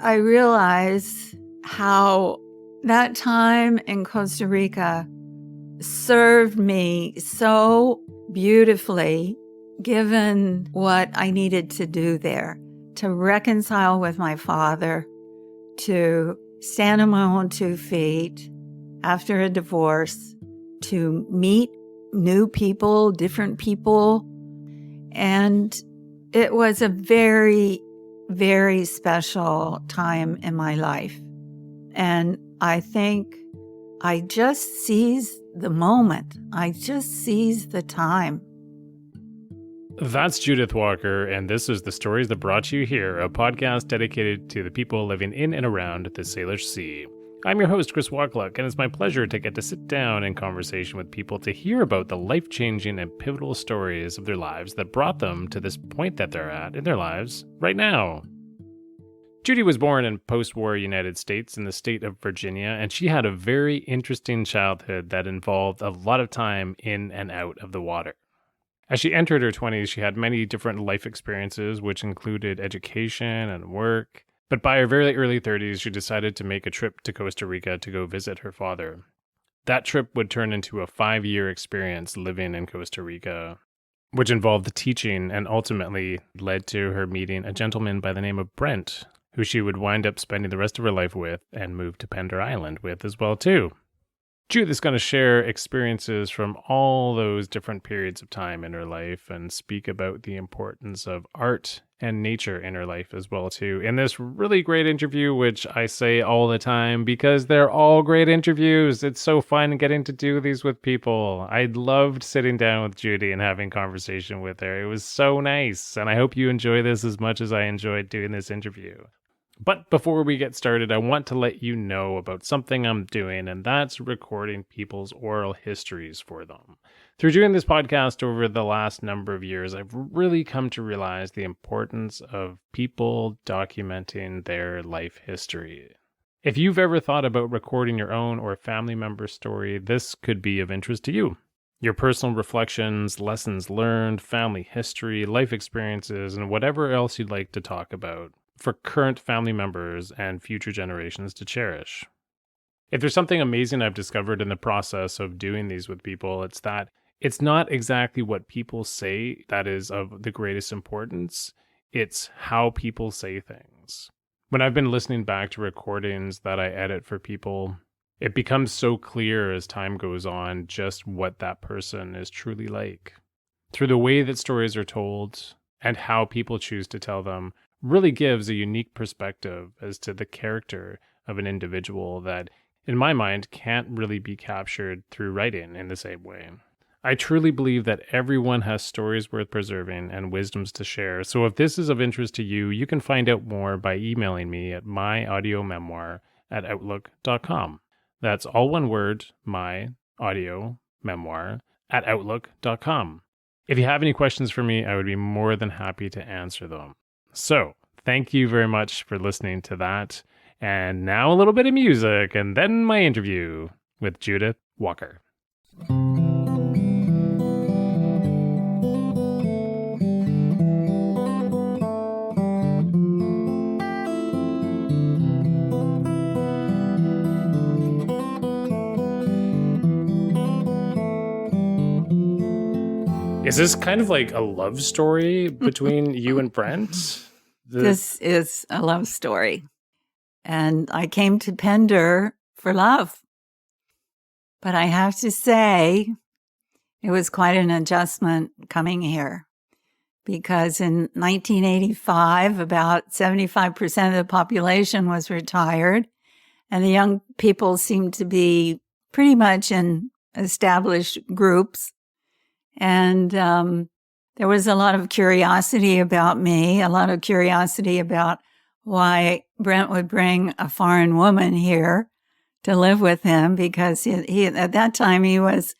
I realize how that time in Costa Rica served me so beautifully, given what I needed to do there, to reconcile with my father, to stand on my own 2 feet after a divorce, to meet new people, different people. And it was a very, very special time in my life. And I think I just seized the moment. I just seized the time. That's Judith Walker, and this is The Stories That Brought You Here, a podcast dedicated to the people living in and around the Salish Sea. I'm your host, Chris Walkluck, and it's my pleasure to get to sit down in conversation with people to hear about the life-changing and pivotal stories of their lives that brought them to this point that they're at in their lives right now. Judy was born in post-war United States in the state of Virginia, and she had a very interesting childhood that involved a lot of time in and out of the water. As she entered her 20s, she had many different life experiences, which included education and work. But by her very early 30s, she decided to make a trip to Costa Rica to go visit her father. That trip would turn into a 5-year experience living in Costa Rica, which involved teaching and ultimately led to her meeting a gentleman by the name of Brent, who she would wind up spending the rest of her life with and move to Pender Island with as well, too. Judith is going to share experiences from all those different periods of time in her life and speak about the importance of art and nature in her life as well, too, in this really great interview, which I say all the time because they're all great interviews. It's so fun getting to do these with people. I loved sitting down with Judy and having conversation with her. It was so nice, and I hope you enjoy this as much as I enjoyed doing this interview. But before we get started, I want to let you know about something I'm doing, and that's recording people's oral histories for them. Through doing this podcast over the last number of years, I've really come to realize the importance of people documenting their life history. If you've ever thought about recording your own or family member's story, this could be of interest to you. Your personal reflections, lessons learned, family history, life experiences, and whatever else you'd like to talk about for current family members and future generations to cherish. If there's something amazing I've discovered in the process of doing these with people, it's that it's not exactly what people say that is of the greatest importance. It's how people say things. When I've been listening back to recordings that I edit for people, it becomes so clear as time goes on just what that person is truly like. Through the way that stories are told and how people choose to tell them, really gives a unique perspective as to the character of an individual that, in my mind, can't really be captured through writing in the same way. I truly believe that everyone has stories worth preserving and wisdoms to share, so if this is of interest to you, you can find out more by emailing me at myaudiomemoir@outlook.com. That's all one word, myaudiomemoir@outlook.com. If you have any questions for me, I would be more than happy to answer them. So, thank you very much for listening to that. And now a little bit of music, and then my interview with Judith Walker. Is this kind of like a love story between you and Brent? This is a love story. And I came to Pender for love. But I have to say, it was quite an adjustment coming here. Because in 1985, about 75% of the population was retired. And the young people seemed to be pretty much in established groups. And there was a lot of curiosity about me, a lot of curiosity about why Brent would bring a foreign woman here to live with him, because he at that time he was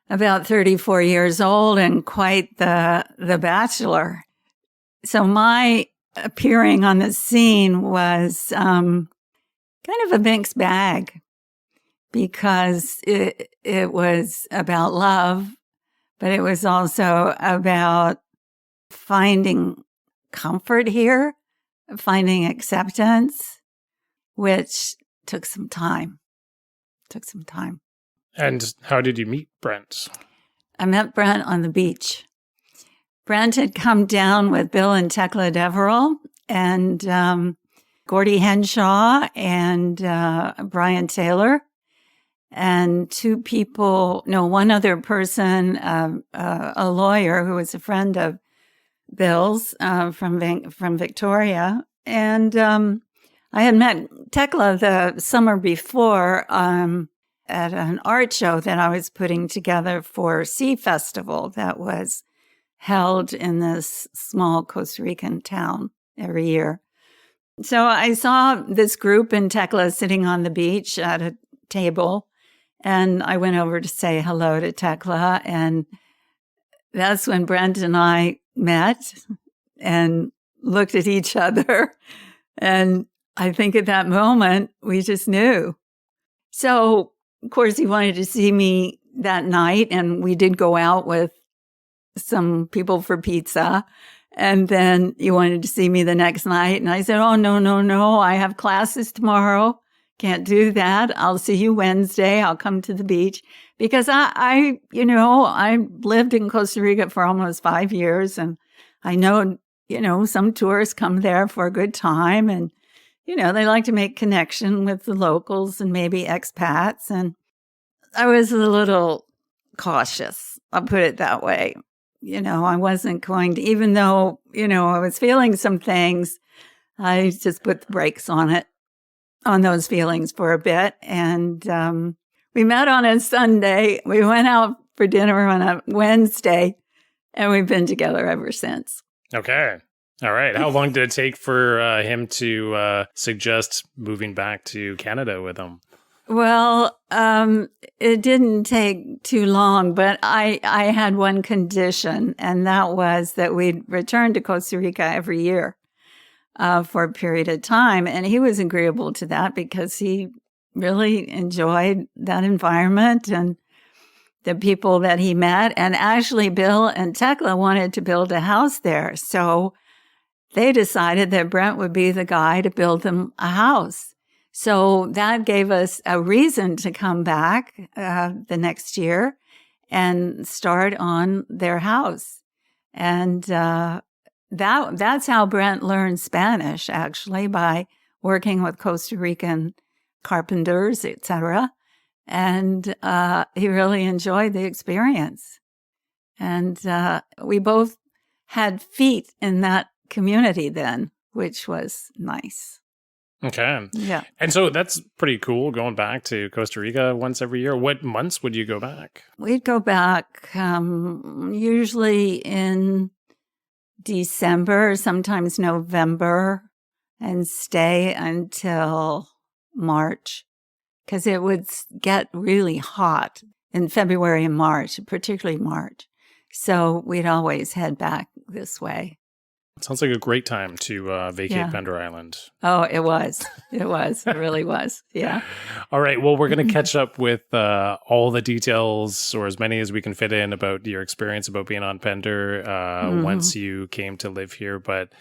about 34 years old and quite the bachelor. So my appearing on the scene was kind of a mixed bag, because it was about love, but it was also about finding comfort here, finding acceptance, which took some time. And how did you meet Brent? I met Brent on the beach. Brent had come down with Bill and Tekla Deverell and Gordie Henshaw and Brian Taylor and one other person, a lawyer who was a friend of Bill's from Victoria. And I had met Tekla the summer before at an art show that I was putting together for Sea Festival that was held in this small Costa Rican town every year. So I saw this group and Tekla sitting on the beach at a table, and I went over to say hello to Tekla, and that's when Brent and I met and looked at each other, and I think at that moment, we just knew. So, of course, he wanted to see me that night, and we did go out with some people for pizza. And then he wanted to see me the next night. And I said, oh, no. I have classes tomorrow. Can't do that. I'll see you Wednesday. I'll come to the beach. Because I lived in Costa Rica for almost 5 years. And I know, some tourists come there for a good time. And, they like to make connection with the locals and maybe expats. And I was a little cautious. I'll put it that way. I wasn't going to, even though, I was feeling some things, I just put the brakes on those feelings for a bit. And we met on a Sunday. We went out for dinner on a Wednesday, and we've been together ever since. Okay. All right. How long did it take for him to suggest moving back to Canada with him? Well, it didn't take too long, but I had one condition, and that was that we'd return to Costa Rica every year for a period of time. And he was agreeable to that because he really enjoyed that environment and the people that he met. And actually, Bill and Tekla wanted to build a house there. So they decided that Brent would be the guy to build them a house. So that gave us a reason to come back the next year and start on their house. And that's how Brent learned Spanish, actually, by working with Costa Rican carpenters, etc. And he really enjoyed the experience. And we both had feet in that community then, which was nice. Okay. Yeah. And so that's pretty cool, going back to Costa Rica once every year. What months would you go back? We'd go back usually in December, sometimes November, and stay until March, because it would get really hot in February and March, particularly March. So we'd always head back this way. It sounds like a great time to vacate Pender Island. Oh, it was. It was. It really was. Yeah. All right. Well, we're going to catch up with all the details, or as many as we can fit in, about your experience about being on Pender once you came to live here. But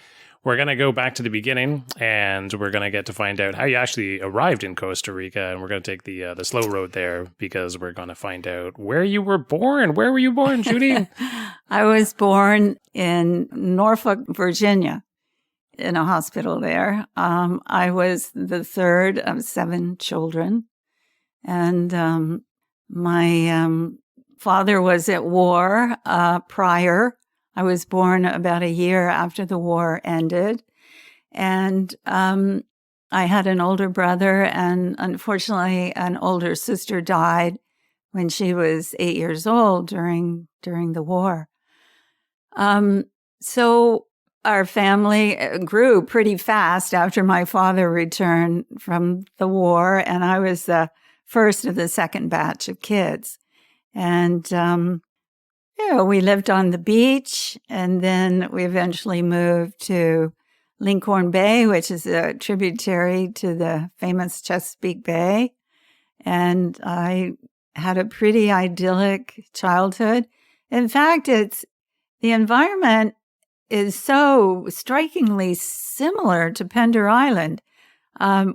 we're going to go back to the beginning, and we're going to get to find out how you actually arrived in Costa Rica. And we're going to take the slow road there, because we're going to find out where you were born. Where were you born, Judy? I was born in Norfolk, Virginia, in a hospital there. I was the third of 7 children. And my father was at war prior. I was born about a year after the war ended. And I had an older brother, and unfortunately, an older sister died when she was 8 years old during the war. So our family grew pretty fast after my father returned from the war, and I was the first of the second batch of kids. And we lived on the beach, and then we eventually moved to Lincoln Bay, which is a tributary to the famous Chesapeake Bay. And I had a pretty idyllic childhood. In fact, the environment is so strikingly similar to Pender Island.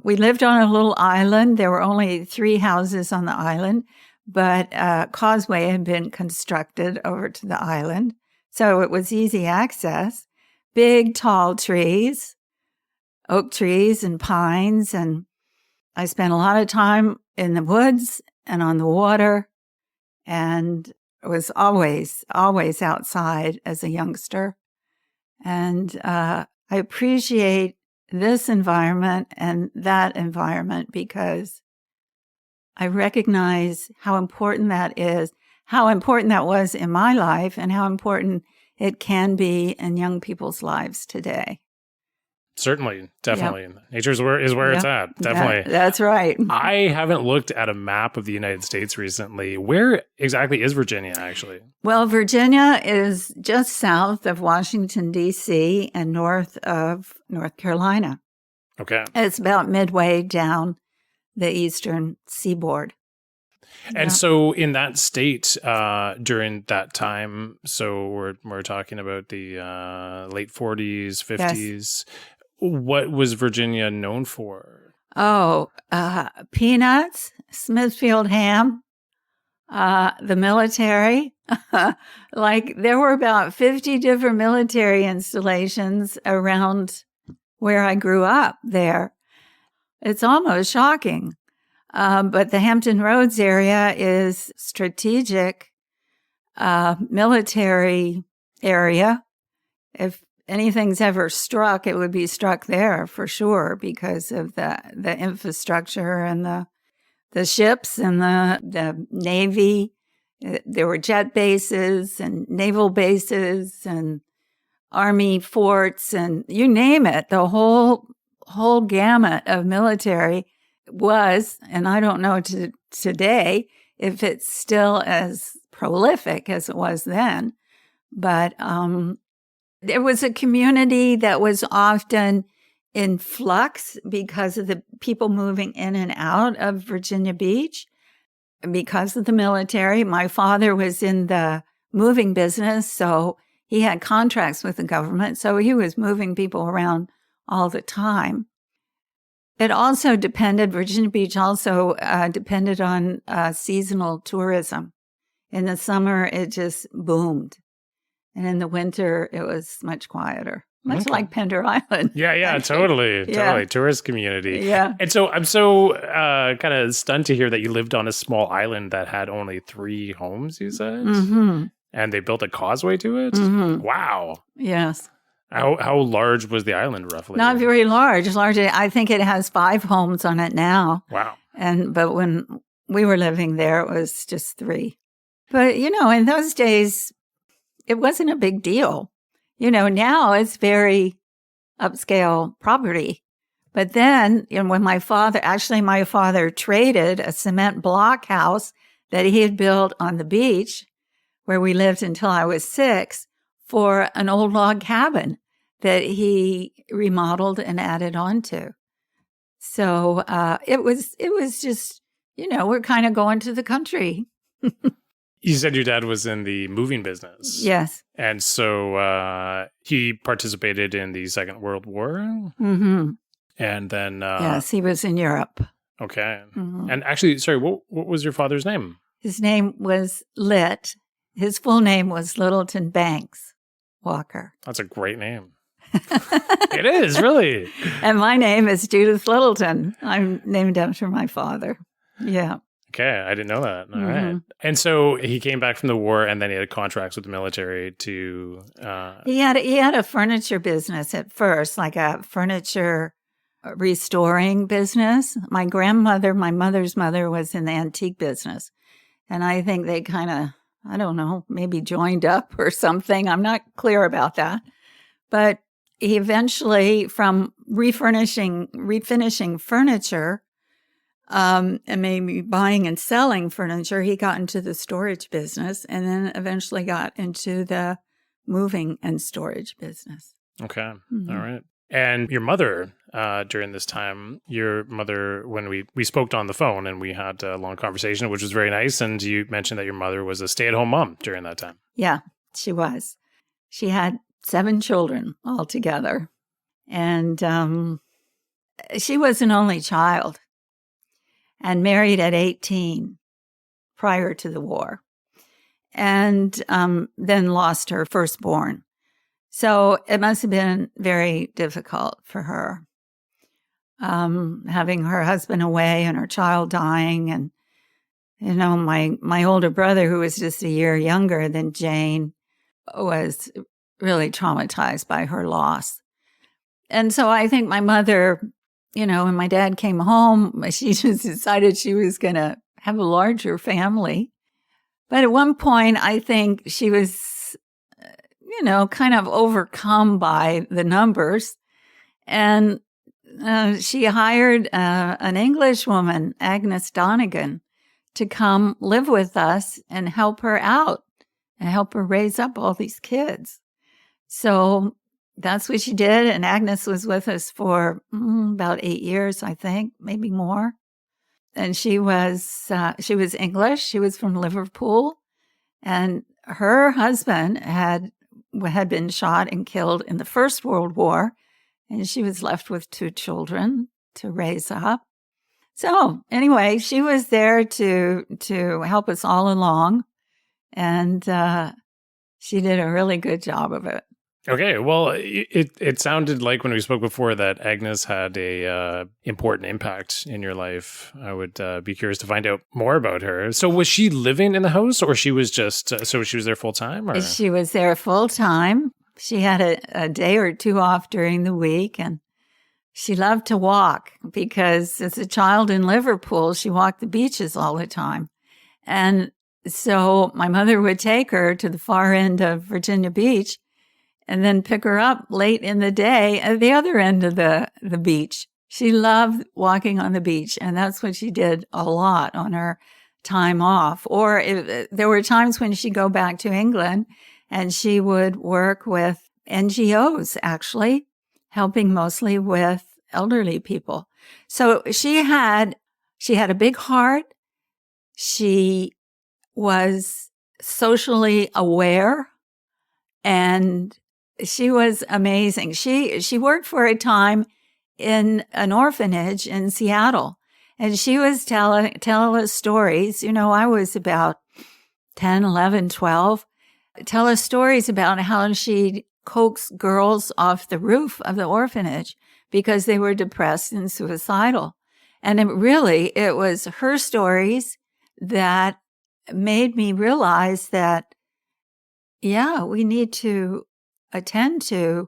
We lived on a little island. There were only 3 houses on the island, but a causeway had been constructed over to the island. So it was easy access. Big, tall trees, oak trees and pines. And I spent a lot of time in the woods and on the water, and was always outside as a youngster. And I appreciate this environment and that environment because I recognize how important that is, how important that was in my life, and how important it can be in young people's lives today. Certainly, definitely. Yep. Nature is where it's at, definitely. That's right. I haven't looked at a map of the United States recently. Where exactly is Virginia, actually? Well, Virginia is just south of Washington, D.C., and north of North Carolina. Okay. It's about midway down the eastern seaboard. And so in that state, during that time, so we're talking about the late 40s, 50s, yes. What was Virginia known for? Oh, peanuts, Smithfield ham, the military. Like there were about 50 different military installations around where I grew up there. It's almost shocking. But the Hampton Roads area is strategic military area. If anything's ever struck, it would be struck there for sure because of the infrastructure and the ships and the Navy. There were jet bases and naval bases and Army forts and you name it. The whole gamut of military was, and I don't know today if it's still as prolific as it was then, but there was a community that was often in flux because of the people moving in and out of Virginia Beach because of the military. My father was in the moving business, so he had contracts with the government, so he was moving people around all the time. It also Virginia Beach also depended on seasonal tourism. In the summer, it just boomed. And in the winter, it was much quieter, much like Pender Island. Yeah, totally. Tourist community. Yeah. And so I'm so kind of stunned to hear that you lived on a small island that had only 3 homes, you said? Mm-hmm. And they built a causeway to it? Mm-hmm. Wow. Yes. How large was the island roughly? Not very large. I think it has 5 homes on it now. Wow. But when we were living there, it was just 3. But, in those days, it wasn't a big deal. Now it's very upscale property. But then, when my father traded a cement block house that he had built on the beach where we lived until I was 6 for an old log cabin that he remodeled and added on to. So it was just, we're kind of going to the country. You said your dad was in the moving business. Yes. And so he participated in the Second World War. Mm-hmm. And then... yes, he was in Europe. Okay. Mm-hmm. And actually, sorry, what was your father's name? His name was Litt. His full name was Littleton Banks Walker. That's a great name. It is, really. And my name is Judith Littleton. I'm named after my father. Yeah. Okay, I didn't know that. All right. And so he came back from the war, and then he had contracts with the military to... He had a furniture business at first, like a furniture restoring business. My mother's mother, was in the antique business. And I think they kind of, I don't know, maybe joined up or something. I'm not clear about that. But he eventually, from refinishing furniture, and maybe buying and selling furniture, he got into the storage business and then eventually got into the moving and storage business. Okay. Mm-hmm. All right. And your mother, during this time, when we spoke on the phone and we had a long conversation, which was very nice. And you mentioned that your mother was a stay-at-home mom during that time. Yeah, she was. She had 7 children altogether. And she was an only child and married at 18 prior to the war, and then lost her firstborn. So it must have been very difficult for her, having her husband away and her child dying. And, my older brother, who was just a year younger than Jane, was really traumatized by her loss. And so I think my mother, when my dad came home, she just decided she was going to have a larger family. But at one point, I think she was, kind of overcome by the numbers. And she hired an English woman, Agnes Donegan, to come live with us and help her out and help her raise up all these kids. So that's what she did. And Agnes was with us for about 8 years, I think, maybe more. And she was English. She was from Liverpool. And her husband had been shot and killed in the First World War. And she was left with 2 children to raise up. So anyway, she was there to help us all along. And she did a really good job of it. Okay, well, it sounded like when we spoke before that Agnes had a important impact in your life. I would be curious to find out more about her. So was she living in the house, or she was just, so she was there full time? Or? She was there full time. She had a day or 2 off during the week, and she loved to walk because as a child in Liverpool, she walked the beaches all the time. And so my mother would take her to the far end of Virginia Beach and then pick her up late in the day at the other end of the beach. She loved walking on the beach, and that's what she did a lot on her time off. Or there were times when she'd go back to England, and she would work with NGOs, actually, helping mostly with elderly people. So she had a big heart. She was socially aware, and she was amazing. She worked for a time in an orphanage in Seattle, and she was telling us stories. I was about 10, 11, 12. Tell us stories about how she'd coax girls off the roof of the orphanage because they were depressed and suicidal. And it was her stories that made me realize that, we need to attend to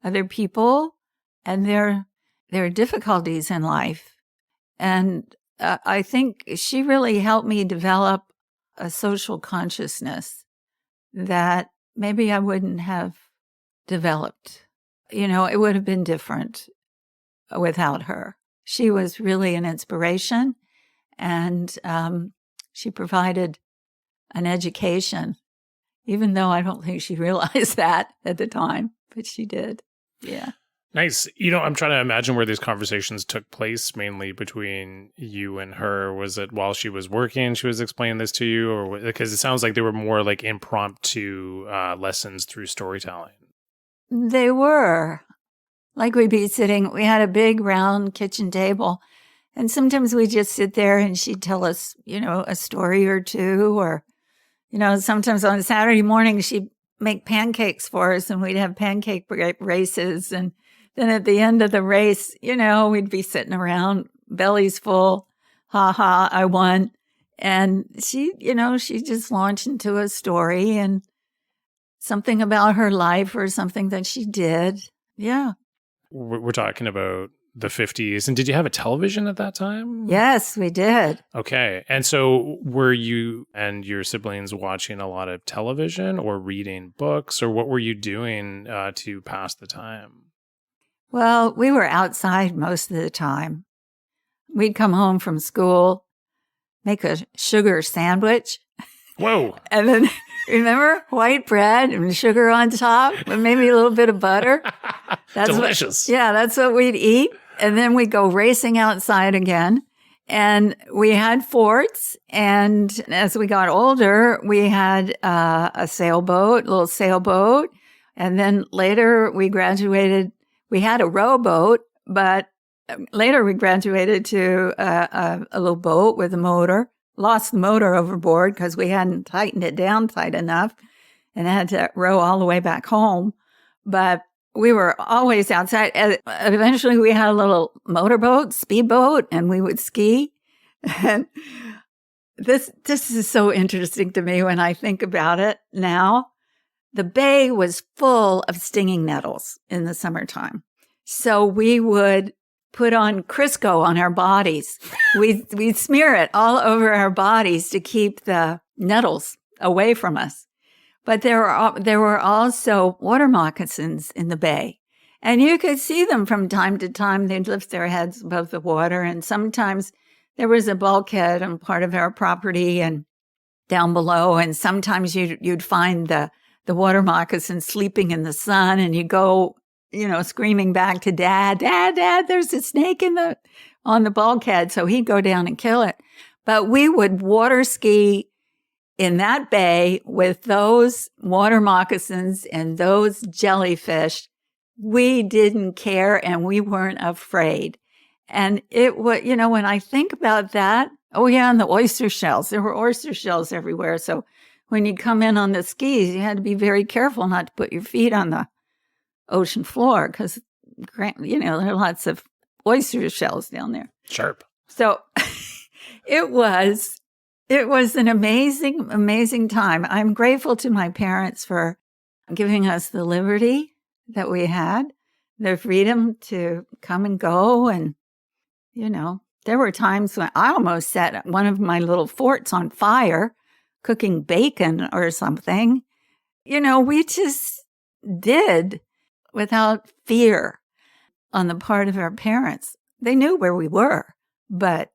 other people and their difficulties in life. And I think she really helped me develop a social consciousness that maybe I wouldn't have developed. It would have been different without her. She was really an inspiration, and she provided an education, even though I don't think she realized that at the time, but she did. Yeah. Nice. I'm trying to imagine where these conversations took place, mainly between you and her. Was it while she was working, she was explaining this to you, or because it sounds like they were more like impromptu lessons through storytelling? They were. Like we had a big round kitchen table, and sometimes we'd just sit there and she'd tell us, a story or two, or, sometimes on a Saturday morning, she'd make pancakes for us and we'd have pancake races. And then at the end of the race, we'd be sitting around, bellies full, ha ha, I won. And she just launched into a story and something about her life or something that she did. Yeah. We're talking about the 50s. And did you have a television at that time? Yes, we did. Okay. And so were you and your siblings watching a lot of television or reading books, or what were you doing to pass the time? Well, we were outside most of the time. We'd come home from school, make a sugar sandwich. Whoa. And then, remember, white bread and sugar on top and maybe a little bit of butter. That's delicious. That's what we'd eat. And then we'd go racing outside again. And we had forts. And as we got older, we had a little sailboat. And then later we graduated. We had a rowboat, but later we graduated to a little boat with a motor. Lost the motor overboard because we hadn't tightened it down tight enough and had to row all the way back home. But we were always outside. Eventually we had a little motorboat, speedboat, and we would ski. And this is so interesting to me when I think about it now. The bay was full of stinging nettles in the summertime. So we would put on Crisco on our bodies. We'd smear it all over our bodies to keep the nettles away from us. But there were also water moccasins in the bay. And you could see them from time to time. They'd lift their heads above the water. And sometimes there was a bulkhead on part of our property and down below. And sometimes you'd find the water moccasin sleeping in the sun, and you go, screaming back to Dad, there's a snake on the bulkhead. So he'd go down and kill it. But we would water ski in that bay with those water moccasins and those jellyfish. We didn't care and we weren't afraid. And it was, when I think about that, and the oyster shells, there were oyster shells everywhere. So when you come in on the skis, you had to be very careful not to put your feet on the ocean floor because, there are lots of oyster shells down there. Sharp. So it was an amazing, amazing time. I'm grateful to my parents for giving us the liberty that we had, the freedom to come and go. And, there were times when I almost set one of my little forts on fire, cooking bacon or something. We just did without fear on the part of our parents. They knew where we were, but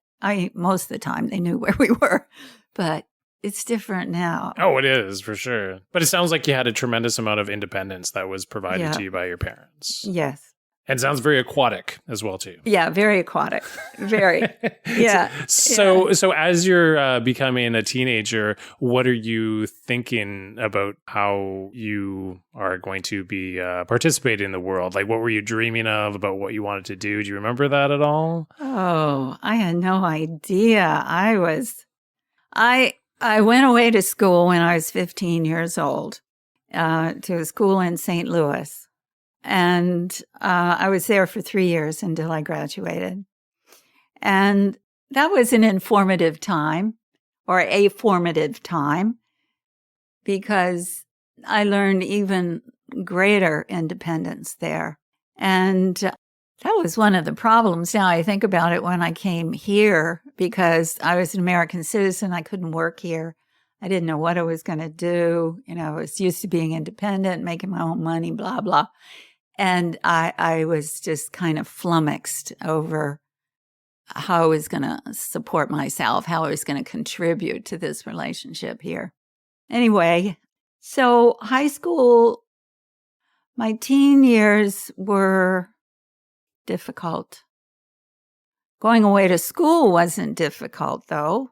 most of the time they knew where we were, but it's different now. Oh, it is for sure. But it sounds like you had a tremendous amount of independence that was provided to you by your parents. Yes. And sounds very aquatic as well, too. Yeah, very aquatic. Very. Yeah. So as you're becoming a teenager, what are you thinking about how you are going to be participating in the world? Like, what were you dreaming of about what you wanted to do? Do you remember that at all? Oh, I had no idea. I went away to school when I was 15 years old, to a school in St. Louis. And I was there for 3 years until I graduated. And that was an informative time, or a formative time, because I learned even greater independence there. And that was one of the problems. Now I think about it when I came here, because I was an American citizen. I couldn't work here. I didn't know what I was going to do. I was used to being independent, making my own money, blah, blah. And I was just kind of flummoxed over how I was going to support myself, how I was going to contribute to this relationship here. Anyway, so high school, my teen years were difficult. Going away to school wasn't difficult, though,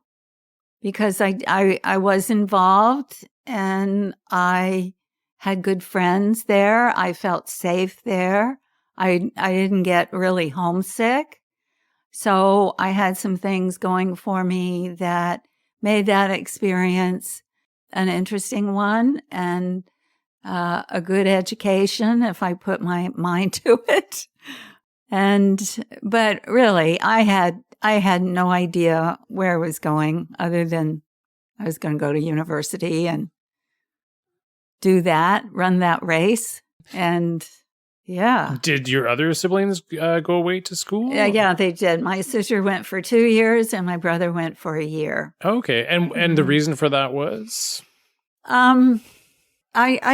because I was involved and I had good friends there. I felt safe there. I didn't get really homesick. So I had some things going for me that made that experience an interesting one and a good education if I put my mind to it. But really, I had no idea where I was going other than I was going to go to university and do that, run that race. And yeah. Did your other siblings go away to school? Yeah, they did. My sister went for 2 years and my brother went for a year. Okay. And the reason for that was? I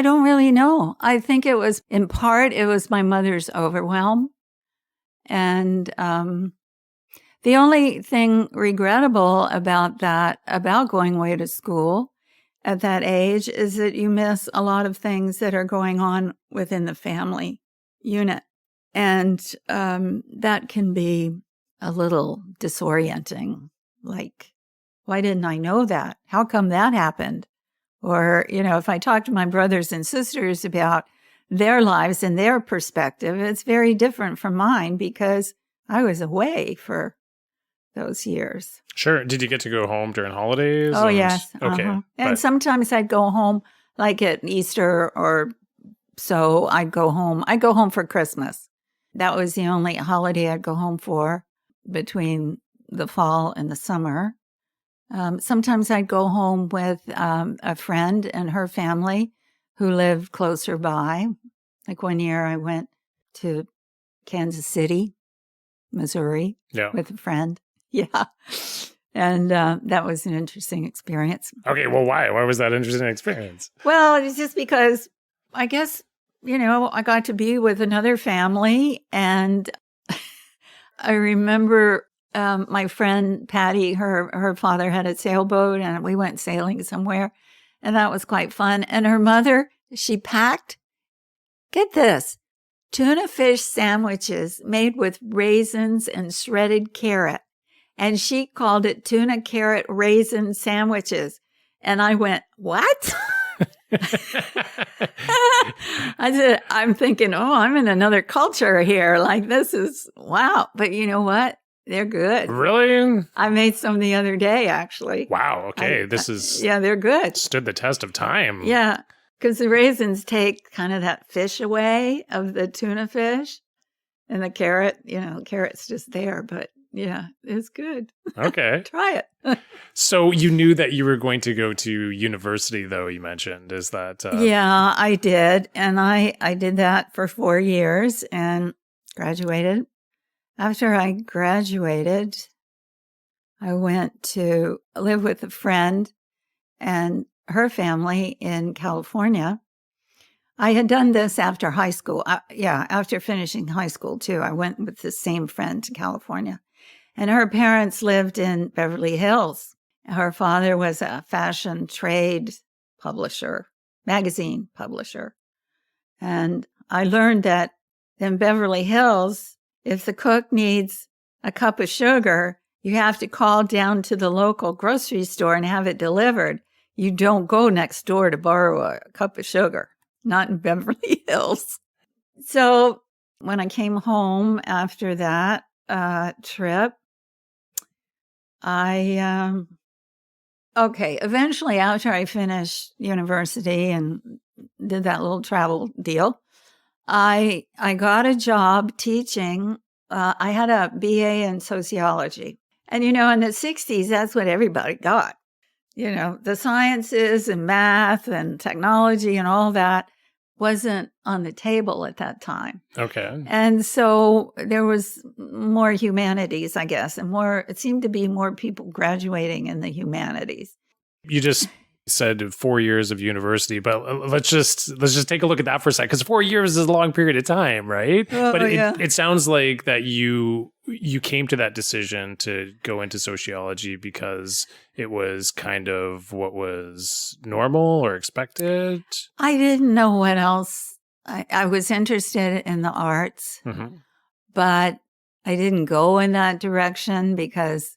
don't really know. I think it was, in part, it was my mother's overwhelm. And the only thing regrettable about that, about going away to school at that age, is that you miss a lot of things that are going on within the family unit. And that can be a little disorienting. Like, why didn't I know that? How come that happened? Or, if I talk to my brothers and sisters about their lives and their perspective. It's very different from mine because I was away for those years. Sure. Did you get to go home during holidays? Oh, yes. Okay. And sometimes I'd go home like at Easter or so I'd go home. I'd go home for Christmas. That was the only holiday I'd go home for between the fall and the summer. Sometimes I'd go home with a friend and her family who lived closer by. Like one year I went to Kansas City, Missouri with a friend. Yeah. And that was an interesting experience. Okay. Well, why? Why was that an interesting experience? Well, it's just because I guess, I got to be with another family. And I remember my friend Patty, her father had a sailboat and we went sailing somewhere. And that was quite fun. And her mother, she packed, get this, tuna fish sandwiches made with raisins and shredded carrot. And she called it tuna carrot raisin sandwiches. And I went, what? I said, I'm thinking, I'm in another culture here. Like, this is, wow. But you know what? They're good. Really? I made some the other day, actually. Wow. Okay. Yeah, they're good. Stood the test of time. Yeah. Because the raisins take kind of that fish away of the tuna fish. And the carrot, carrot's just there. But yeah, it's good. Okay. Try it. So you knew that you were going to go to university, though, you mentioned. Is that... Yeah, I did. And I did that for 4 years and graduated. After I graduated, I went to live with a friend and her family in California. I had done this after high school. After finishing high school, too. I went with the same friend to California. And her parents lived in Beverly Hills. Her father was a fashion trade publisher, magazine publisher. And I learned that in Beverly Hills, if the cook needs a cup of sugar, you have to call down to the local grocery store and have it delivered. You don't go next door to borrow a cup of sugar, not in Beverly Hills. So when I came home after that trip, eventually after I finished university and did that little travel deal, I got a job teaching. I had a BA in sociology. And, in the 60s, that's what everybody got. The sciences and math and technology and all that wasn't on the table at that time. Okay. And so there was more humanities, I guess, and it seemed to be more people graduating in the humanities. You just said 4 years of university, but let's just take a look at that for a second, because 4 years is a long period of time, right? But it sounds like that you came to that decision to go into sociology because it was kind of what was normal or expected. I didn't know what else. I was interested in the arts, but I didn't go in that direction because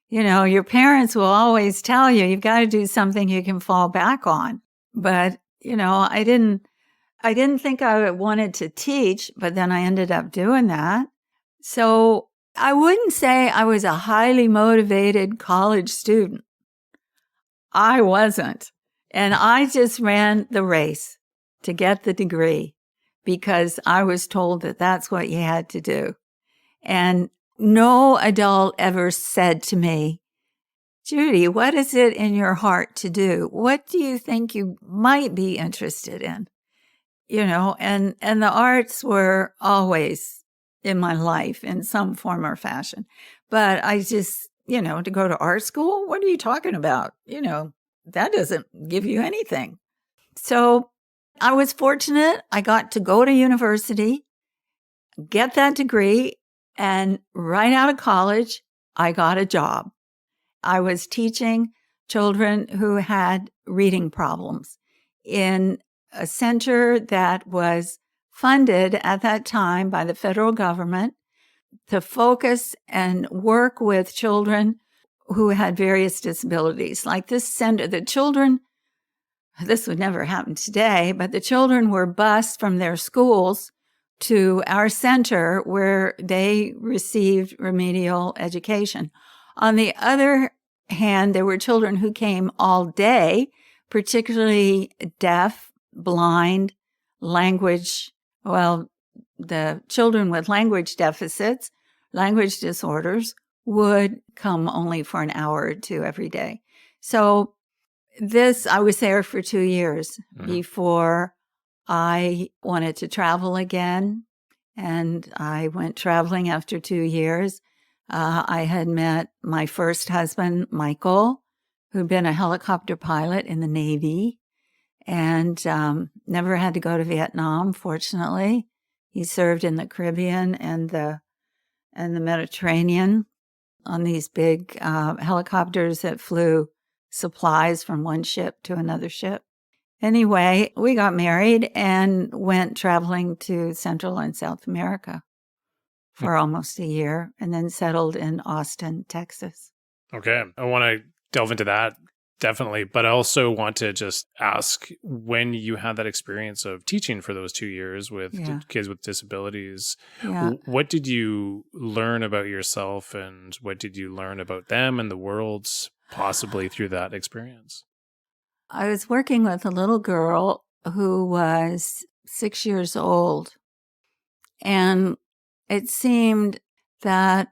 your parents will always tell you, you've got to do something you can fall back on. But, I didn't think I wanted to teach, but then I ended up doing that. So I wouldn't say I was a highly motivated college student. I wasn't. And I just ran the race to get the degree because I was told that that's what you had to do. And no adult ever said to me, Judy, what is it in your heart to do? What do you think you might be interested in? And the arts were always in my life in some form or fashion. But I just, to go to art school, what are you talking about? That doesn't give you anything. So I was fortunate. I got to go to university, get that degree, and right out of college, I got a job. I was teaching children who had reading problems in a center that was funded at that time by the federal government to focus and work with children who had various disabilities. Like this center, the children this would never happen today, but the children were bused from their schools to our center where they received remedial education. On the other hand, there were children who came all day, particularly deaf, blind, language. Well, the children with language deficits, language disorders would come only for an hour or two every day. So I was there for 2 years before I wanted to travel again. And I went traveling after 2 years. I had met my first husband, Michael, who'd been a helicopter pilot in the Navy and never had to go to Vietnam, fortunately. He served in the Caribbean and the Mediterranean on these big helicopters that flew supplies from one ship to another ship. Anyway, we got married and went traveling to Central and South America for almost a year and then settled in Austin, Texas. Okay. I want to delve into that, definitely. But I also want to just ask, when you had that experience of teaching for those 2 years with kids with disabilities, what did you learn about yourself and what did you learn about them and the world possibly through that experience? I was working with a little girl who was 6 years old, and it seemed that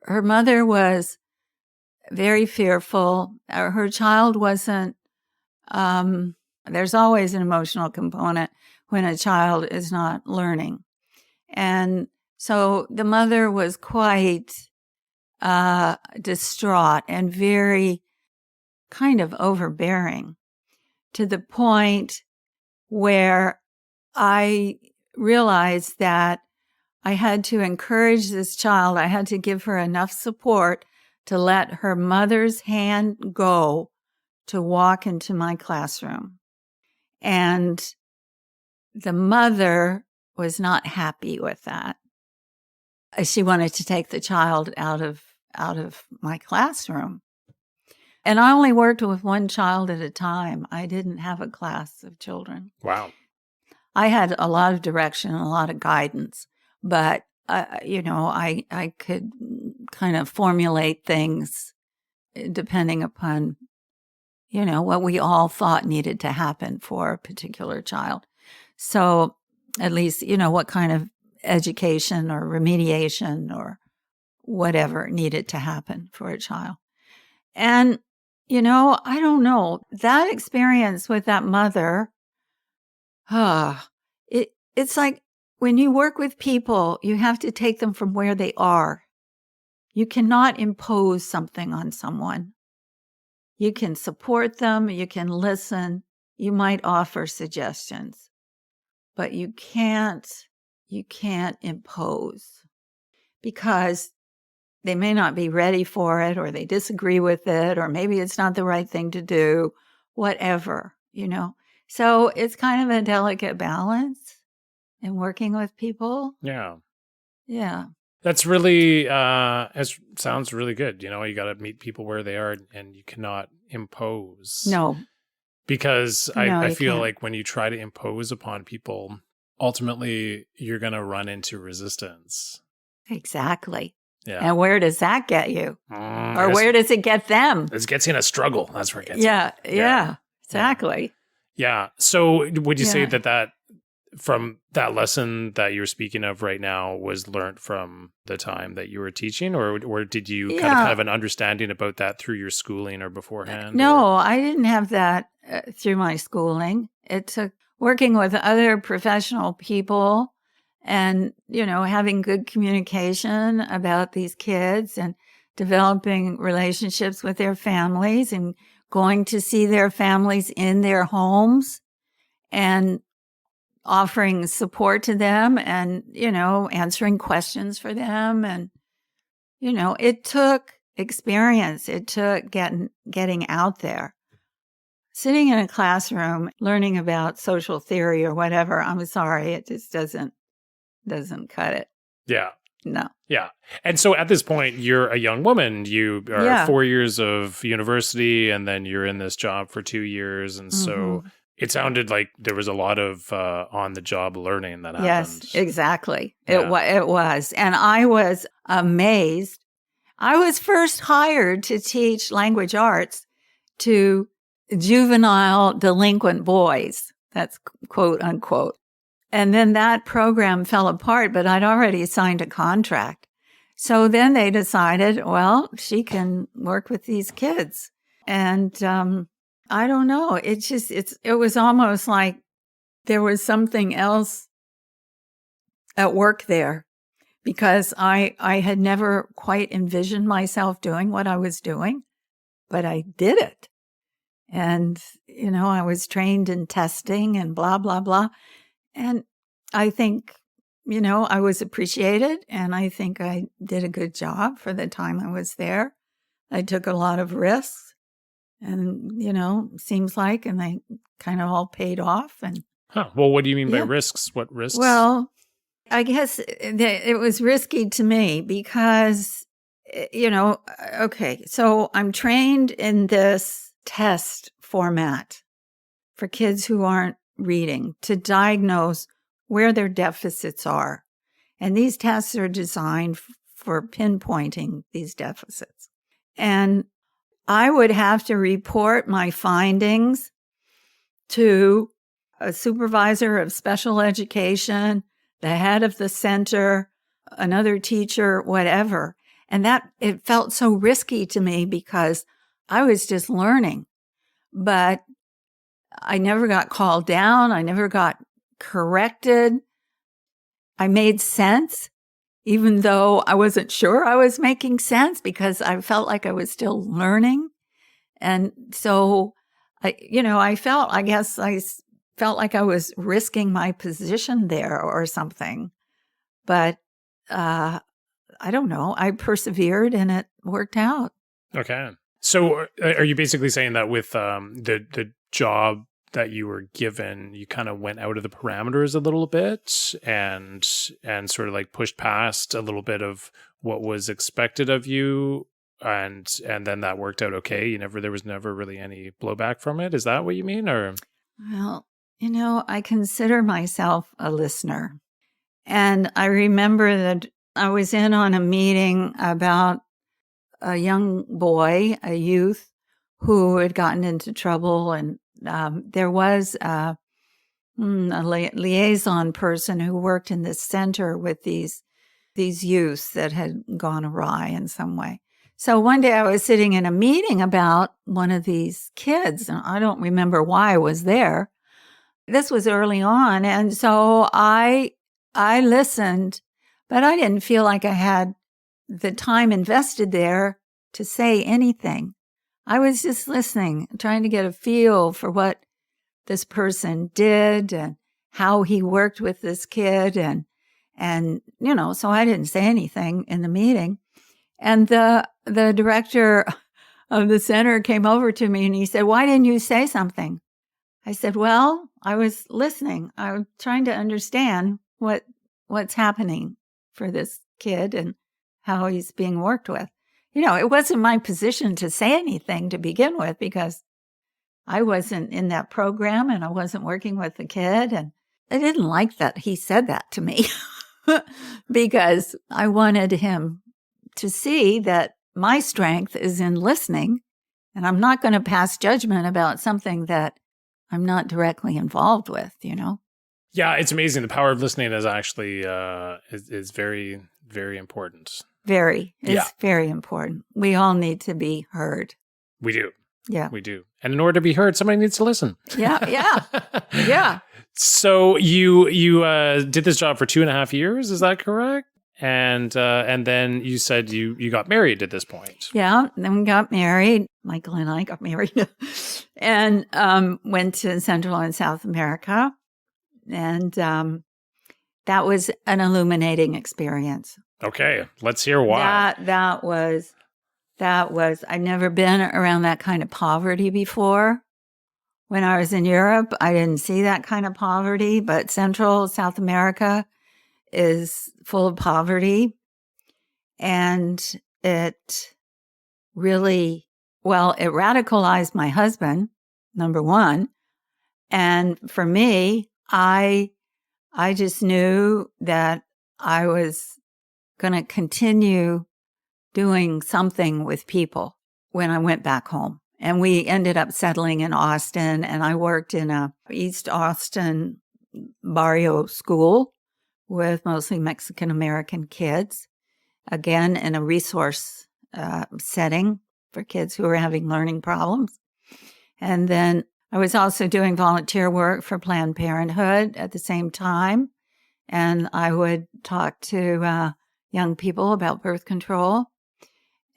her mother was very fearful. Her child wasn't, there's always an emotional component when a child is not learning. And so the mother was quite distraught and very kind of overbearing, to the point where I realized that I had to encourage this child. I had to give her enough support to let her mother's hand go to walk into my classroom. And the mother was not happy with that. She wanted to take the child out of my classroom. And I only worked with one child at a time. I didn't have a class of children. Wow. I had a lot of direction and a lot of guidance, but, I could kind of formulate things depending upon, what we all thought needed to happen for a particular child. So at least, what kind of education or remediation or whatever needed to happen for a child. And I don't know, that experience with that mother, it's like when you work with people, you have to take them from where they are. You cannot impose something on someone. You can support them, you can listen, you might offer suggestions, but you can't impose, because they may not be ready for it, or they disagree with it, or maybe it's not the right thing to do, whatever, So it's kind of a delicate balance in working with people. Yeah. Yeah. That's really, it sounds really good. You got to meet people where they are and you cannot impose. No. Because No, I feel can't. like when you try to impose upon people, ultimately you're going to run into resistance. Exactly. Yeah. And where does that get you? Or where does it get them? It gets you in a struggle. That's where it gets you. Yeah, exactly. Yeah. So would you say that from that lesson that you're speaking of right now was learned from the time that you were teaching, or did you kind of have an understanding about that through your schooling or beforehand? No, I didn't have that through my schooling. It took working with other professional people and, having good communication about these kids and developing relationships with their families and going to see their families in their homes and offering support to them and, answering questions for them. And, it took experience. It took getting out there. Sitting in a classroom, learning about social theory or whatever, I'm sorry, it just doesn't cut it. Yeah. No. Yeah. And so at this point, you're a young woman. You are 4 years of university, and then you're in this job for 2 years. And so It sounded like there was a lot of on-the-job learning that happened. Yes, exactly. Yeah. It was. And I was amazed. I was first hired to teach language arts to juvenile delinquent boys. That's quote unquote. And then that program fell apart, but I'd already signed a contract. So then they decided, well, she can work with these kids. And I don't know. It was almost like there was something else at work there, because I had never quite envisioned myself doing what I was doing, but I did it. And, I was trained in testing and blah, blah, blah. And I think, I was appreciated, and I think I did a good job for the time I was there. I took a lot of risks, and, seems like, and they kind of all paid off. And Well, what do you mean by risks? What risks? Well, I guess it was risky to me because, okay, so I'm trained in this test format for kids who aren't reading to diagnose where their deficits are. And these tests are designed for pinpointing these deficits. And I would have to report my findings to a supervisor of special education, the head of the center, another teacher, whatever. And it felt so risky to me because I was just learning. But I never got called down. I never got corrected. I made sense, even though I wasn't sure I was making sense, because I felt like I was still learning. And so, I felt like I was risking my position there or something. But I don't know. I persevered and it worked out. Okay. So are you basically saying that with the job that you were given, you kind of went out of the parameters a little bit and sort of like pushed past a little bit of what was expected of you, and then that worked out okay? There was never really any blowback from it. Is that what you mean? Or Well, I consider myself a listener. And I remember that I was in on a meeting about a young boy, a youth, who had gotten into trouble. And there was a liaison person who worked in this center with these youths that had gone awry in some way. So one day I was sitting in a meeting about one of these kids, and I don't remember why I was there. This was early on, and so I listened, but I didn't feel like I had the time invested there to say anything. I was just listening, trying to get a feel for what this person did and how he worked with this kid, and so I didn't say anything in the meeting. And the director of the center came over to me and he said, "Why didn't you say something?" I said, "Well, I was listening. I was trying to understand what's happening for this kid and how he's being worked with." It wasn't my position to say anything to begin with, because I wasn't in that program and I wasn't working with the kid. And I didn't like that he said that to me because I wanted him to see that my strength is in listening, and I'm not going to pass judgment about something that I'm not directly involved with, Yeah, it's amazing. The power of listening is actually is very, very important. It's very important. We all need to be heard. We do. Yeah. We do. And in order to be heard, somebody needs to listen. Yeah. So you did this job for 2.5 years, is that correct? And then you said you got married at this point. Yeah, then we got married. Michael and I got married and went to Central and South America. And that was an illuminating experience. Okay, let's hear why. That was I'd never been around that kind of poverty before. When I was in Europe, I didn't see that kind of poverty, but Central, South America is full of poverty. And it really, it radicalized my husband, number one. And for me, I just knew that I was going to continue doing something with people when I went back home. And we ended up settling in Austin, and I worked in a East Austin barrio school with mostly Mexican-American kids, again, in a resource setting for kids who were having learning problems. And then I was also doing volunteer work for Planned Parenthood at the same time. And I would talk to young people about birth control.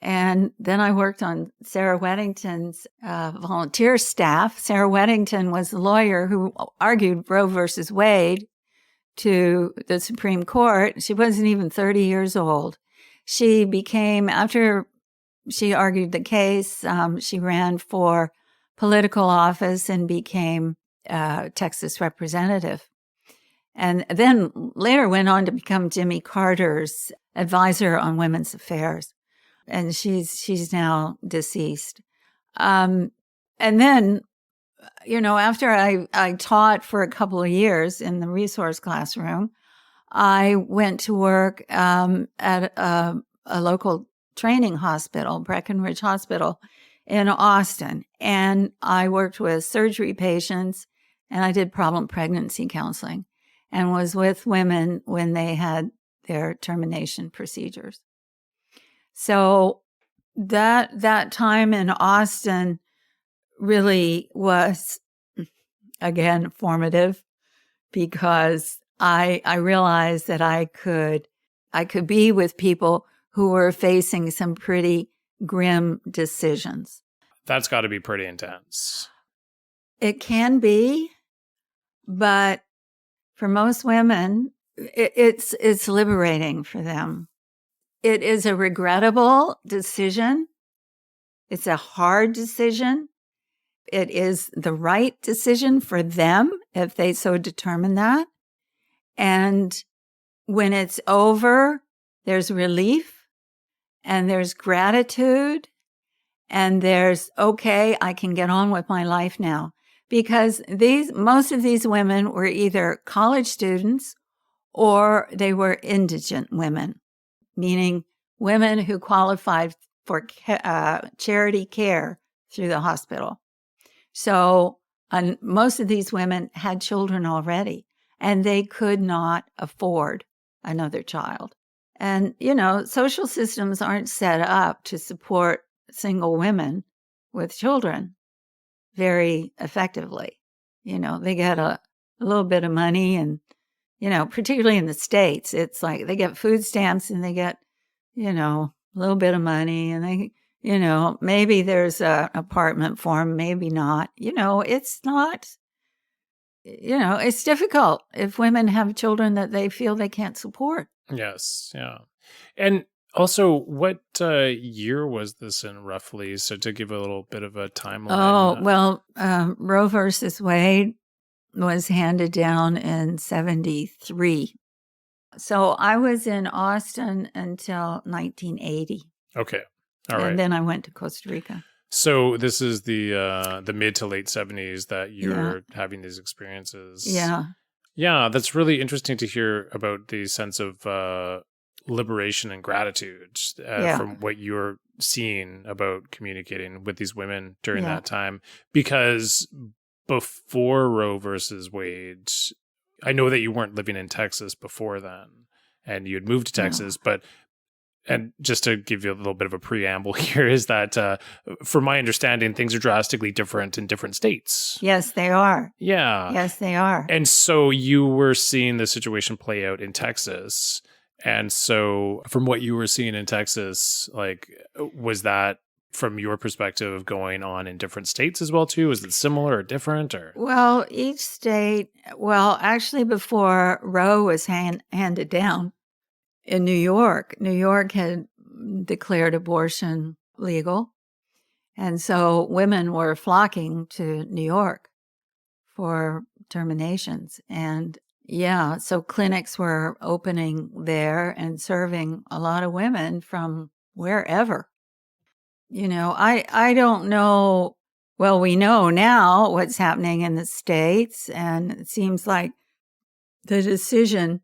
And then I worked on Sarah Weddington's volunteer staff. Sarah Weddington was the lawyer who argued Roe versus Wade to the Supreme Court. She wasn't even 30 years old. She became, after she argued the case, she ran for political office and became Texas representative. And then later went on to become Jimmy Carter's advisor on women's affairs. And she's now deceased. And then, after I taught for a couple of years in the resource classroom, I went to work at a local training hospital, Breckenridge Hospital in Austin. And I worked with surgery patients, and I did problem pregnancy counseling and was with women when they had their termination procedures. So that time in Austin really was, again, formative, because I realized that I could be with people who were facing some pretty grim decisions. That's got to be pretty intense. It can be, but for most women, it's liberating for them. It is a regrettable decision. It's a hard decision. It is the right decision for them if they so determine that. And when it's over, there's relief and there's gratitude and there's, okay, I can get on with my life now. Because most of these women were either college students or they were indigent women, meaning women who qualified for charity care through the hospital. So most of these women had children already, and they could not afford another child. And, social systems aren't set up to support single women with children very effectively. They get a little bit of money, and, particularly in the States, it's like they get food stamps and they get, a little bit of money, and they, maybe there's an apartment for them, maybe not. It's not, it's difficult if women have children that they feel they can't support. Yes. Yeah. And also, what year was this in roughly? So to give a little bit of a timeline. Oh, well, Roe versus Wade was handed down in 1973. So I was in Austin until 1980. Okay. All right. And then I went to Costa Rica. So this is the mid to late 70s that you're having these experiences. Yeah. Yeah, that's really interesting to hear about the sense of liberation and gratitude from what you're seeing about communicating with these women during that time. Because before Roe versus Wade, I know that you weren't living in Texas before then, and you had moved to Texas, and just to give you a little bit of a preamble here is that, from my understanding, things are drastically different in different states. Yes, they are. Yeah. Yes, they are. And so you were seeing the situation play out in Texas. And so from what you were seeing in Texas, like, was that from your perspective going on in different states as well, too? Is it similar or different? Or Well, each state, actually before Roe was handed down in New York had declared abortion legal. And so women were flocking to New York for terminations. And so clinics were opening there and serving a lot of women from wherever. I don't know Well, we know now what's happening in the states, and it seems like the decision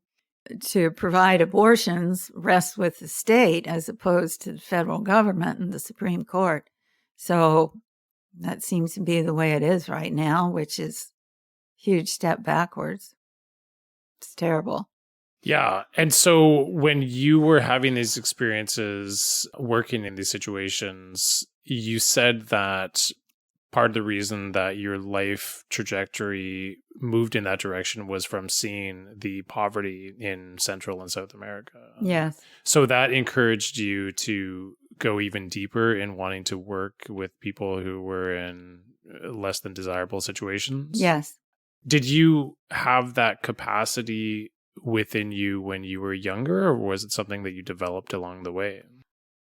to provide abortions rests with the state as opposed to the federal government and the Supreme Court. So that seems to be the way it is right now, which is a huge step backwards. It's terrible. Yeah. And so when you were having these experiences working in these situations, you said that part of the reason that your life trajectory moved in that direction was from seeing the poverty in Central and South America. Yes. So that encouraged you to go even deeper in wanting to work with people who were in less than desirable situations? Yes. Did you have that capacity within you when you were younger, or was it something that you developed along the way?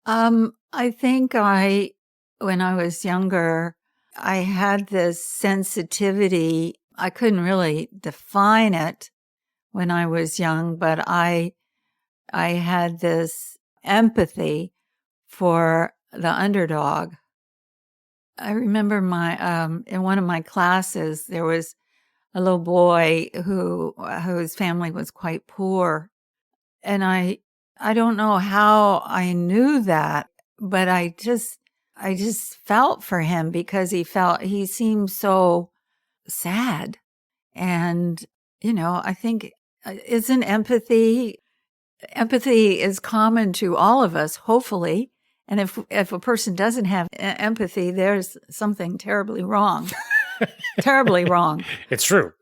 I think when I was younger, I had this sensitivity. I couldn't really define it when I was young, but I had this empathy for the underdog. I remember in one of my classes, there was a little boy whose family was quite poor. And I don't know how I knew that, but I just felt for him because he seemed so sad. And, I think isn't empathy is common to all of us, hopefully. And if a person doesn't have empathy, there's something terribly wrong. Terribly wrong. It's true.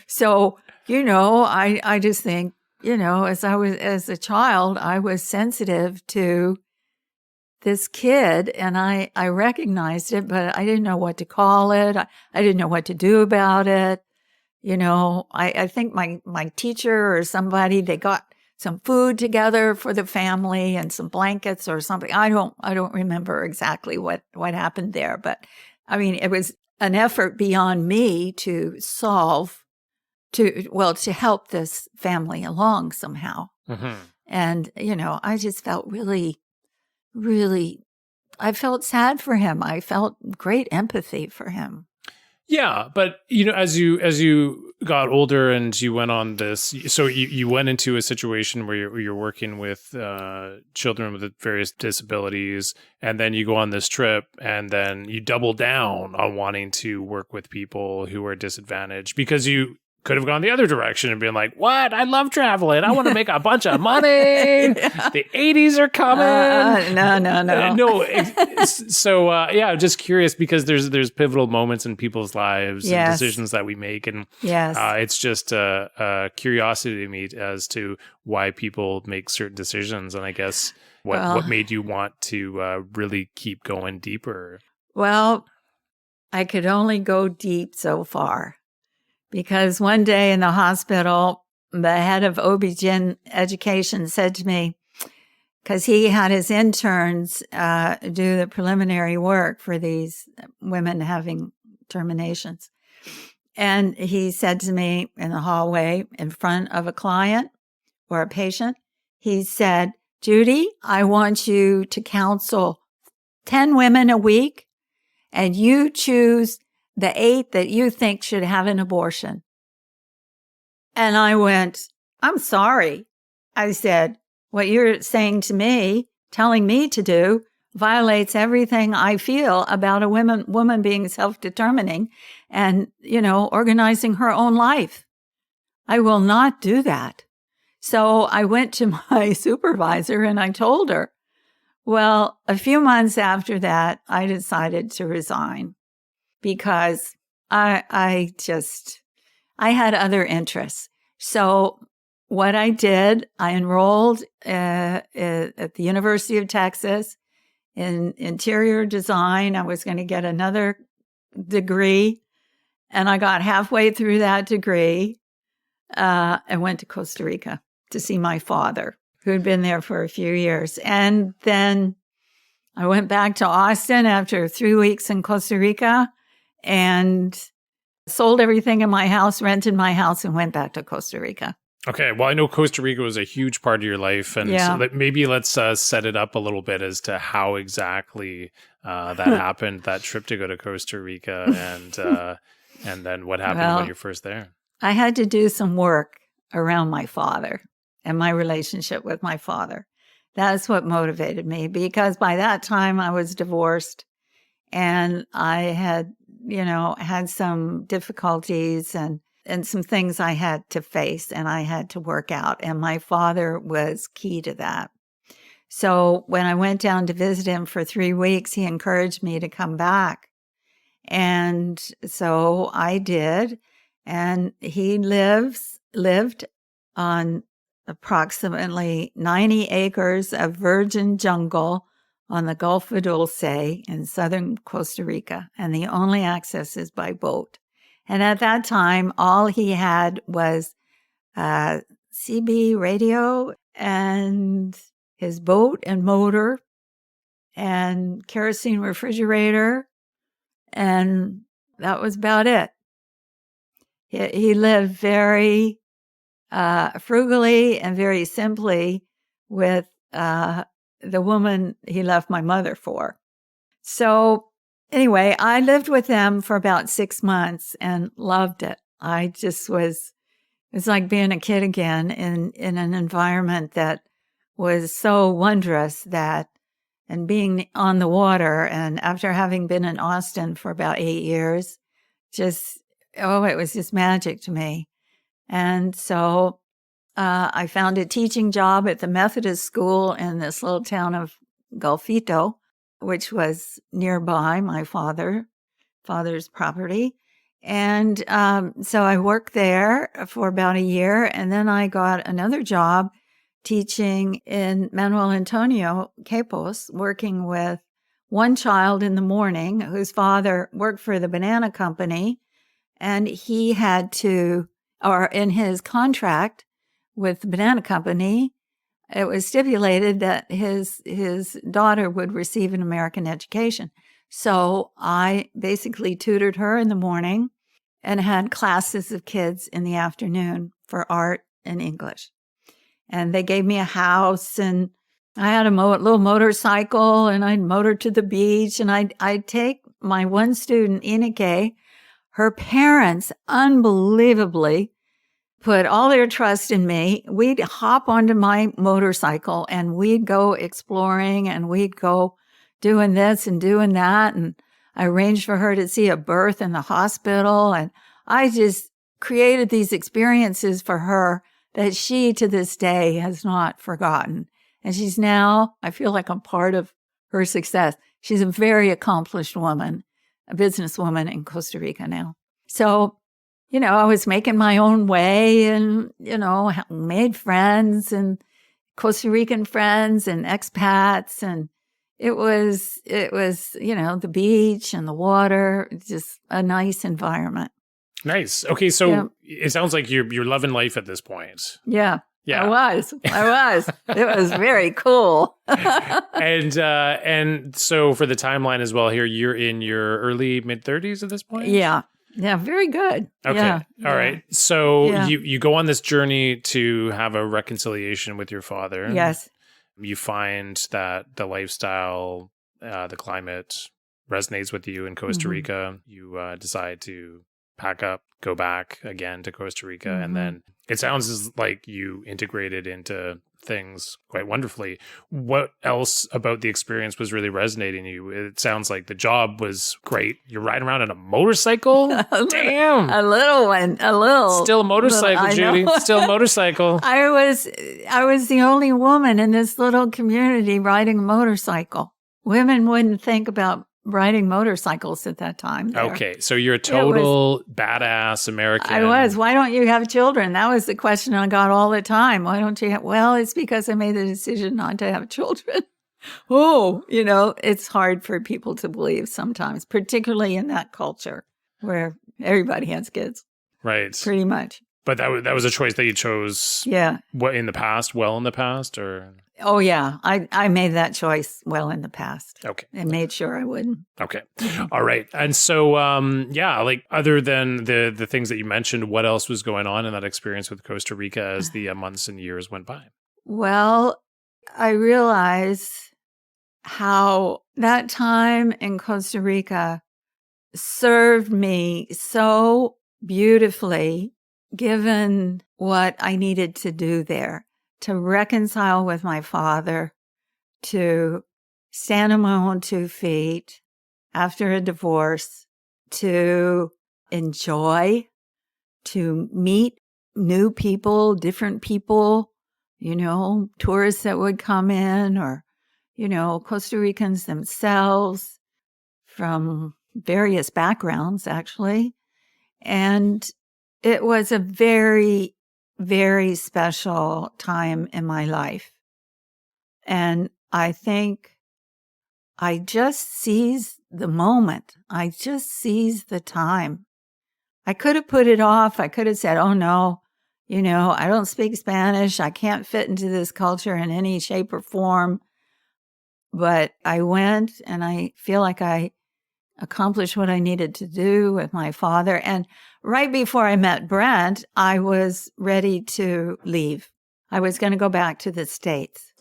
So I just think, as a child, I was sensitive to this kid, and I recognized it, but I didn't know what to call it. I didn't know what to do about it. I think my teacher or somebody, they got some food together for the family and some blankets or something. I don't remember exactly what happened there, but I mean, it was an effort beyond me to help this family along somehow. Mm-hmm. And, I just felt really, really, I felt sad for him. I felt great empathy for him. Yeah, but as you got older and you went on this, so you went into a situation where you're working with children with various disabilities, and then you go on this trip, and then you double down on wanting to work with people who are disadvantaged because you could have gone the other direction and been like, what? I love traveling. I want to make a bunch of money. Yeah. The 80s are coming. No. So, just curious because there's pivotal moments in people's lives and decisions that we make. And it's just a curiosity to me as to why people make certain decisions. And I guess what made you want to really keep going deeper? Well, I could only go deep so far. Because one day in the hospital, the head of OB-GYN education said to me, because he had his interns do the preliminary work for these women having terminations. And he said to me in the hallway in front of a client or a patient, he said, Judy, I want you to counsel 10 women a week, and you choose the 8 that you think should have an abortion. And I went, I'm sorry. I said, what you're saying to me, telling me to do, violates everything I feel about a woman being self-determining and, organizing her own life. I will not do that. So I went to my supervisor and I told her. Well, a few months after that, I decided to resign. Because I had other interests. So what I did, I enrolled at the University of Texas in interior design. I was going to get another degree, and I got halfway through that degree and went to Costa Rica to see my father, who had been there for a few years. And then I went back to Austin after 3 weeks in Costa Rica, and sold everything in my house, rented my house, and went back to Costa Rica. Okay. Well, I know Costa Rica was a huge part of your life. And so maybe let's set it up a little bit as to how exactly that happened, that trip to go to Costa Rica, and then what happened when Well, you're first there? I had to do some work around my father and my relationship with my father. That's what motivated me, because by that time I was divorced and I had, had some difficulties and some things I had to face and I had to work out. And my father was key to that. So when I went down to visit him for 3 weeks, he encouraged me to come back. And so I did. And he lived on approximately 90 acres of virgin jungle on the Gulf of Dulce in southern Costa Rica. And the only access is by boat. And at that time, all he had was CB radio and his boat and motor and kerosene refrigerator. And that was about it. He lived very frugally and very simply with the woman he left my mother for. So anyway, I lived with them for about 6 months and loved it. It's like being a kid again in an environment that was so wondrous, and being on the water. And after having been in Austin for about 8 years, it was just magic to me. And so I found a teaching job at the Methodist school in this little town of Golfito, which was nearby my father's property. And so I worked there for about a year, and then I got another job teaching in Manuel Antonio Capos, working with one child in the morning whose father worked for the banana company. And he had to, or in his contract with the banana company, it was stipulated that his daughter would receive an American education. So I basically tutored her in the morning and had classes of kids in the afternoon for art and English. And they gave me a house, and I had a little motorcycle, and I'd motor to the beach, and I'd take my one student, Inike. Her parents unbelievably put all their trust in me. We'd hop onto my motorcycle and we'd go exploring and we'd go doing this and doing that. And I arranged for her to see a birth in the hospital. And I just created these experiences for her that she to this day has not forgotten. And she's now, I feel like I'm part of her success. She's a very accomplished woman, a businesswoman in Costa Rica now. So, I was making my own way and, made friends and Costa Rican friends and expats. And it was, the beach and the water, just a nice environment. Nice. Okay. So It sounds like you're loving life at this point. Yeah. Yeah. I was. It was very cool. And so for the timeline as well here, you're in your early mid-30s at this point? Yeah. Yeah, very good. Okay. Yeah. All right. So you go on this journey to have a reconciliation with your father. Yes. You find that the lifestyle, the climate resonates with you in Costa Rica. You decide to pack up, go back again to Costa Rica, and then it sounds like you integrated into things quite wonderfully. What else about the experience was really resonating you? It sounds like the job was great. You're riding around on a motorcycle? Damn. A little one. Still a motorcycle, Judy. Still a motorcycle. I was the only woman in this little community riding a motorcycle. Women wouldn't think about riding motorcycles at that time. Okay, so you're a total badass American. I was. Why don't you have children? That was the question I got all the time. Why don't you have? Well, it's because I made the decision not to have children. It's hard for people to believe sometimes, particularly in that culture where everybody has kids. Right. Pretty much. But that was a choice that you chose. Yeah. What in the past? Well, in the past, or? Oh yeah, I made that choice well in the past. Okay. And made sure I wouldn't. Okay. All right. And so, like other than the things that you mentioned, what else was going on in that experience with Costa Rica as the months and years went by? Well, I realized how that time in Costa Rica served me so beautifully, given what I needed to do there, to reconcile with my father, to stand on my own 2 feet after a divorce, to enjoy, to meet new people, different people, tourists that would come in, or, Costa Ricans themselves from various backgrounds, actually. And it was a very, very special time in my life. And I think I just seized the moment. I just seized the time. I could have put it off. I could have said, oh no, I don't speak Spanish. I can't fit into this culture in any shape or form. But I went, and I feel like I accomplished what I needed to do with my father. And right before I met Brent, I was ready to leave. I was going to go back to the States,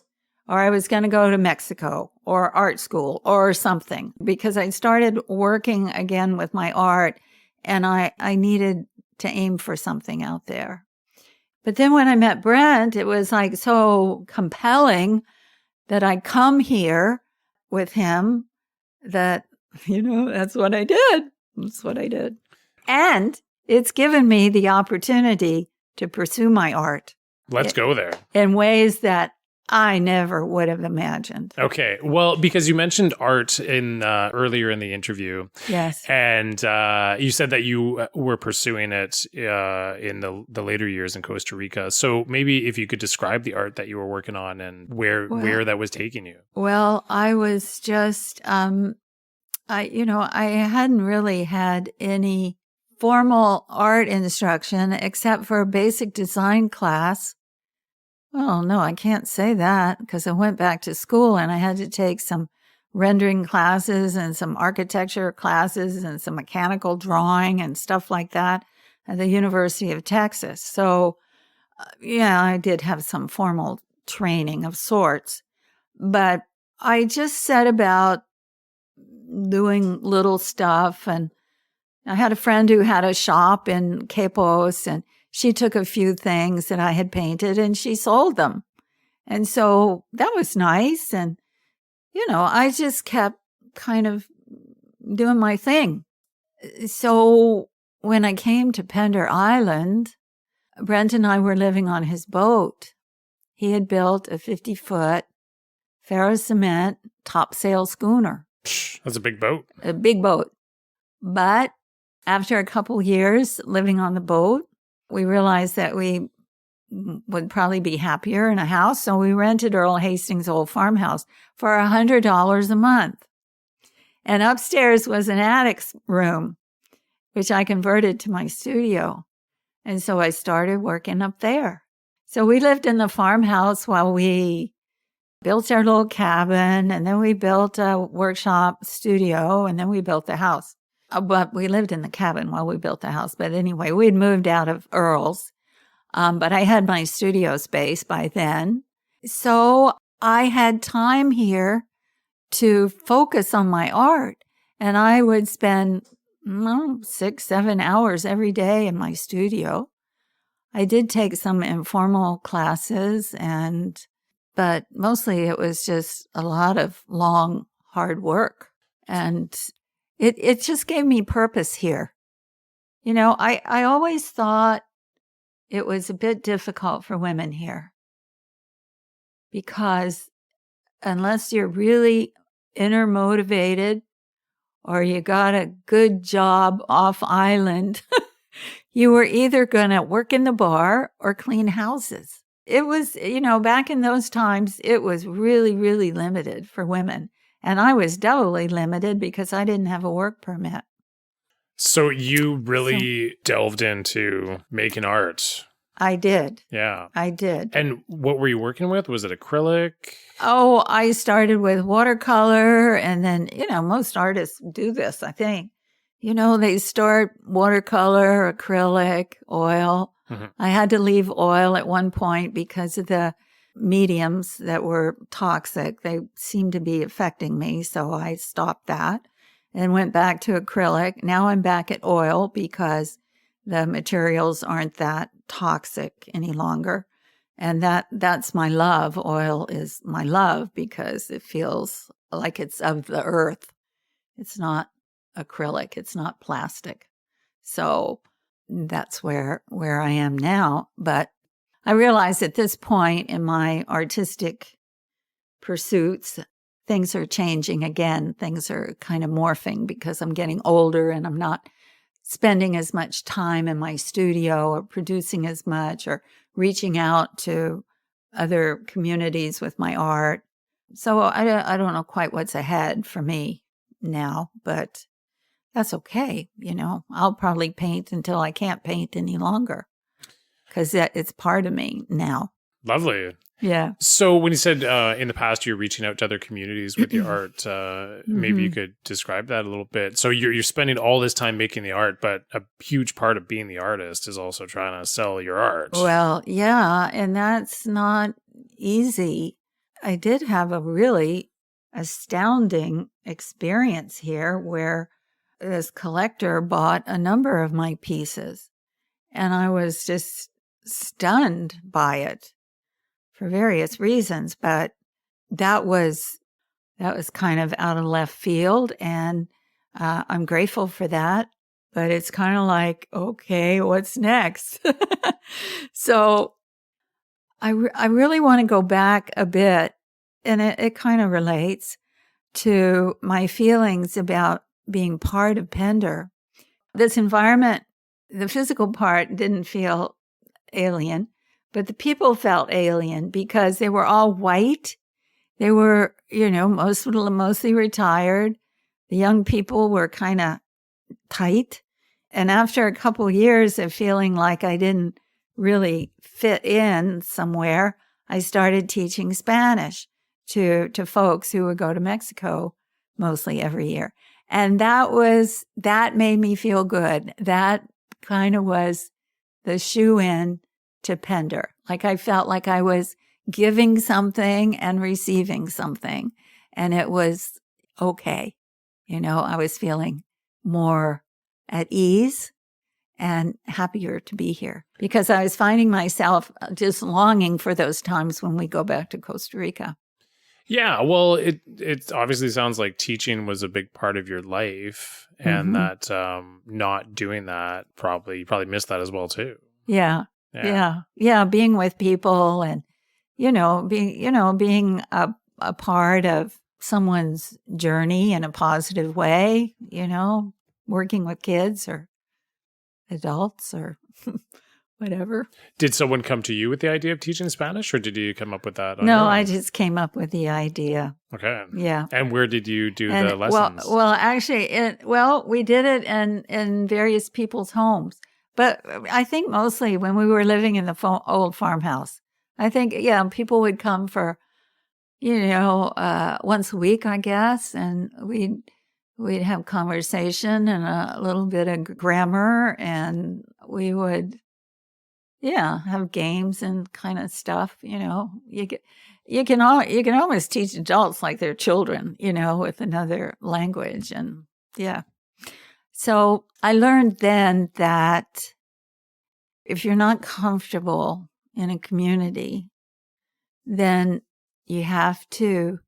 or I was going to go to Mexico or art school or something, because I started working again with my art, and I needed to aim for something out there. But then when I met Brent, it was like so compelling that I come here with him that, that's what I did. That's what I did. And it's given me the opportunity to pursue my art. Let's go there. In ways that I never would have imagined. Okay. Well, because you mentioned art in earlier in the interview. Yes. And you said that you were pursuing it in the later years in Costa Rica. So maybe if you could describe the art that you were working on and where that was taking you. Well, I was just, I hadn't really had any formal art instruction except for a basic design class. Well, no, I can't say that, because I went back to school and I had to take some rendering classes and some architecture classes and some mechanical drawing and stuff like that at the University of Texas. So, I did have some formal training of sorts, but I just set about doing little stuff. And I had a friend who had a shop in Quepos, and she took a few things that I had painted and she sold them. And so that was nice. And, I just kept kind of doing my thing. So when I came to Pender Island, Brent and I were living on his boat. He had built a 50-foot ferrocement topsail schooner. That's a big boat. A big boat. But after a couple years living on the boat, we realized that we would probably be happier in a house. So we rented Earl Hastings' old farmhouse for $100 a month. And upstairs was an attic room, which I converted to my studio. And so I started working up there. So we lived in the farmhouse while we built our little cabin, and then we built a workshop studio, and then we built the house. But we lived in the cabin while we built the house. But anyway, we'd moved out of Earl's. But I had my studio space by then. So I had time here to focus on my art. And I would spend 6-7 hours every day in my studio. I did take some informal classes, but mostly it was just a lot of long, hard work. And it just gave me purpose here. I always thought it was a bit difficult for women here, because unless you're really inner motivated or you got a good job off island, you were either going to work in the bar or clean houses. It was, back in those times, it was really, really limited for women. And I was doubly limited because I didn't have a work permit. So you really delved into making art. I did. Yeah. I did. And what were you working with? Was it acrylic? Oh, I started with watercolor, and then, most artists do this, I think. They start watercolor, acrylic, oil. Mm-hmm. I had to leave oil at one point because of the mediums that were toxic. They seemed to be affecting me, so I stopped that and went back to acrylic. Now I'm back at oil because the materials aren't that toxic any longer. And that's my love. Oil is my love because it feels like it's of the earth. It's not acrylic. It's not plastic. So that's where I am now. But I realize at this point in my artistic pursuits, things are changing again. Things are kind of morphing because I'm getting older and I'm not spending as much time in my studio or producing as much or reaching out to other communities with my art. So I don't know quite what's ahead for me now, but that's okay. I'll probably paint until I can't paint any longer because it's part of me now. Lovely. Yeah. So when you said in the past you're reaching out to other communities with your art, maybe you could describe that a little bit. So you're spending all this time making the art, but a huge part of being the artist is also trying to sell your art. Well, yeah, and that's not easy. I did have a really astounding experience here where this collector bought a number of my pieces, and I was just stunned by it for various reasons, but that was kind of out of left field, and I'm grateful for that. But it's kind of like, okay, what's next? So I really want to go back a bit, and it kind of relates to my feelings about being part of Pender. This environment, the physical part didn't feel alien, but the people felt alien because they were all white. They were, mostly retired. The young people were kind of tight. And after a couple years of feeling like I didn't really fit in somewhere, I started teaching Spanish to folks who would go to Mexico mostly every year. And that made me feel good. That kind of was the shoe-in to Pender. Like I felt like I was giving something and receiving something. And it was okay. I was feeling more at ease and happier to be here because I was finding myself just longing for those times when we go back to Costa Rica. Yeah, well, it obviously sounds like teaching was a big part of your life, and that not doing that you probably missed that as well too. Yeah. Being with people and being a part of someone's journey in a positive way. Working with kids or adults or whatever. Did someone come to you with the idea of teaching Spanish, or did you come up with that on No, your own? I just came up with the idea. Okay. Yeah. And where did you do the lessons? Well, actually, we did it in various people's homes. But I think mostly when we were living in the old farmhouse. I think, people would come for, once a week, I guess, and we'd have conversation and a little bit of grammar, and we would, have games and kind of stuff. You can almost teach adults like they're children, with another language, and So I learned then that if you're not comfortable in a community, then you have to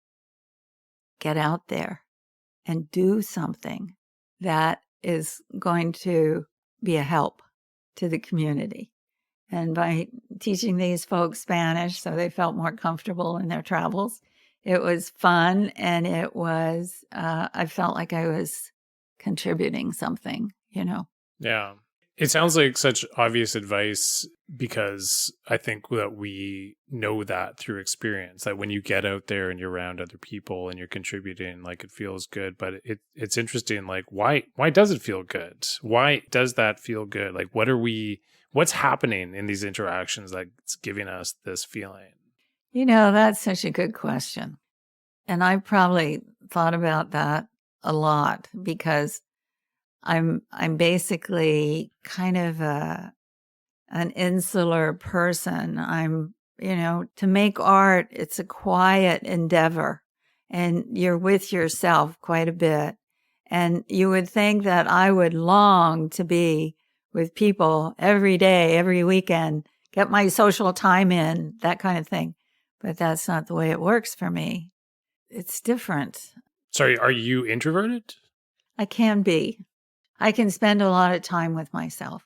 get out there and do something that is going to be a help to the community. And by teaching these folks Spanish so they felt more comfortable in their travels, it was fun, and it was, I felt like I was contributing something, Yeah. It sounds like such obvious advice because I think that we know that through experience, that when you get out there and you're around other people and you're contributing, like it feels good. But it's interesting, like why does it feel good? Why does that feel good? Like what's happening in these interactions that's giving us this feeling? That's such a good question. And I probably thought about that a lot because I'm basically kind of an insular person. I'm to make art, it's a quiet endeavor and you're with yourself quite a bit. And you would think that I would long to be with people every day, every weekend, get my social time in, that kind of thing. But that's not the way it works for me. It's different. Sorry, are you introverted? I can be. I can spend a lot of time with myself.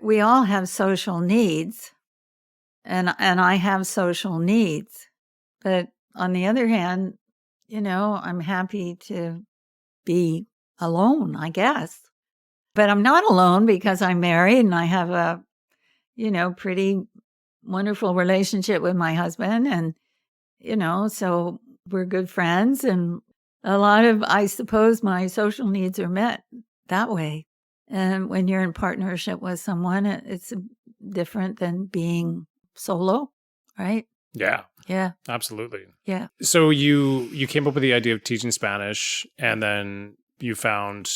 We all have social needs, and I have social needs. But on the other hand, I'm happy to be alone, I guess. But I'm not alone because I'm married and I have a, pretty wonderful relationship with my husband. And, so we're good friends. And a lot of, I suppose, my social needs are met that way. And when you're in partnership with someone, it's different than being solo, right? Yeah. Yeah. Absolutely. Yeah. So you came up with the idea of teaching Spanish, and then you found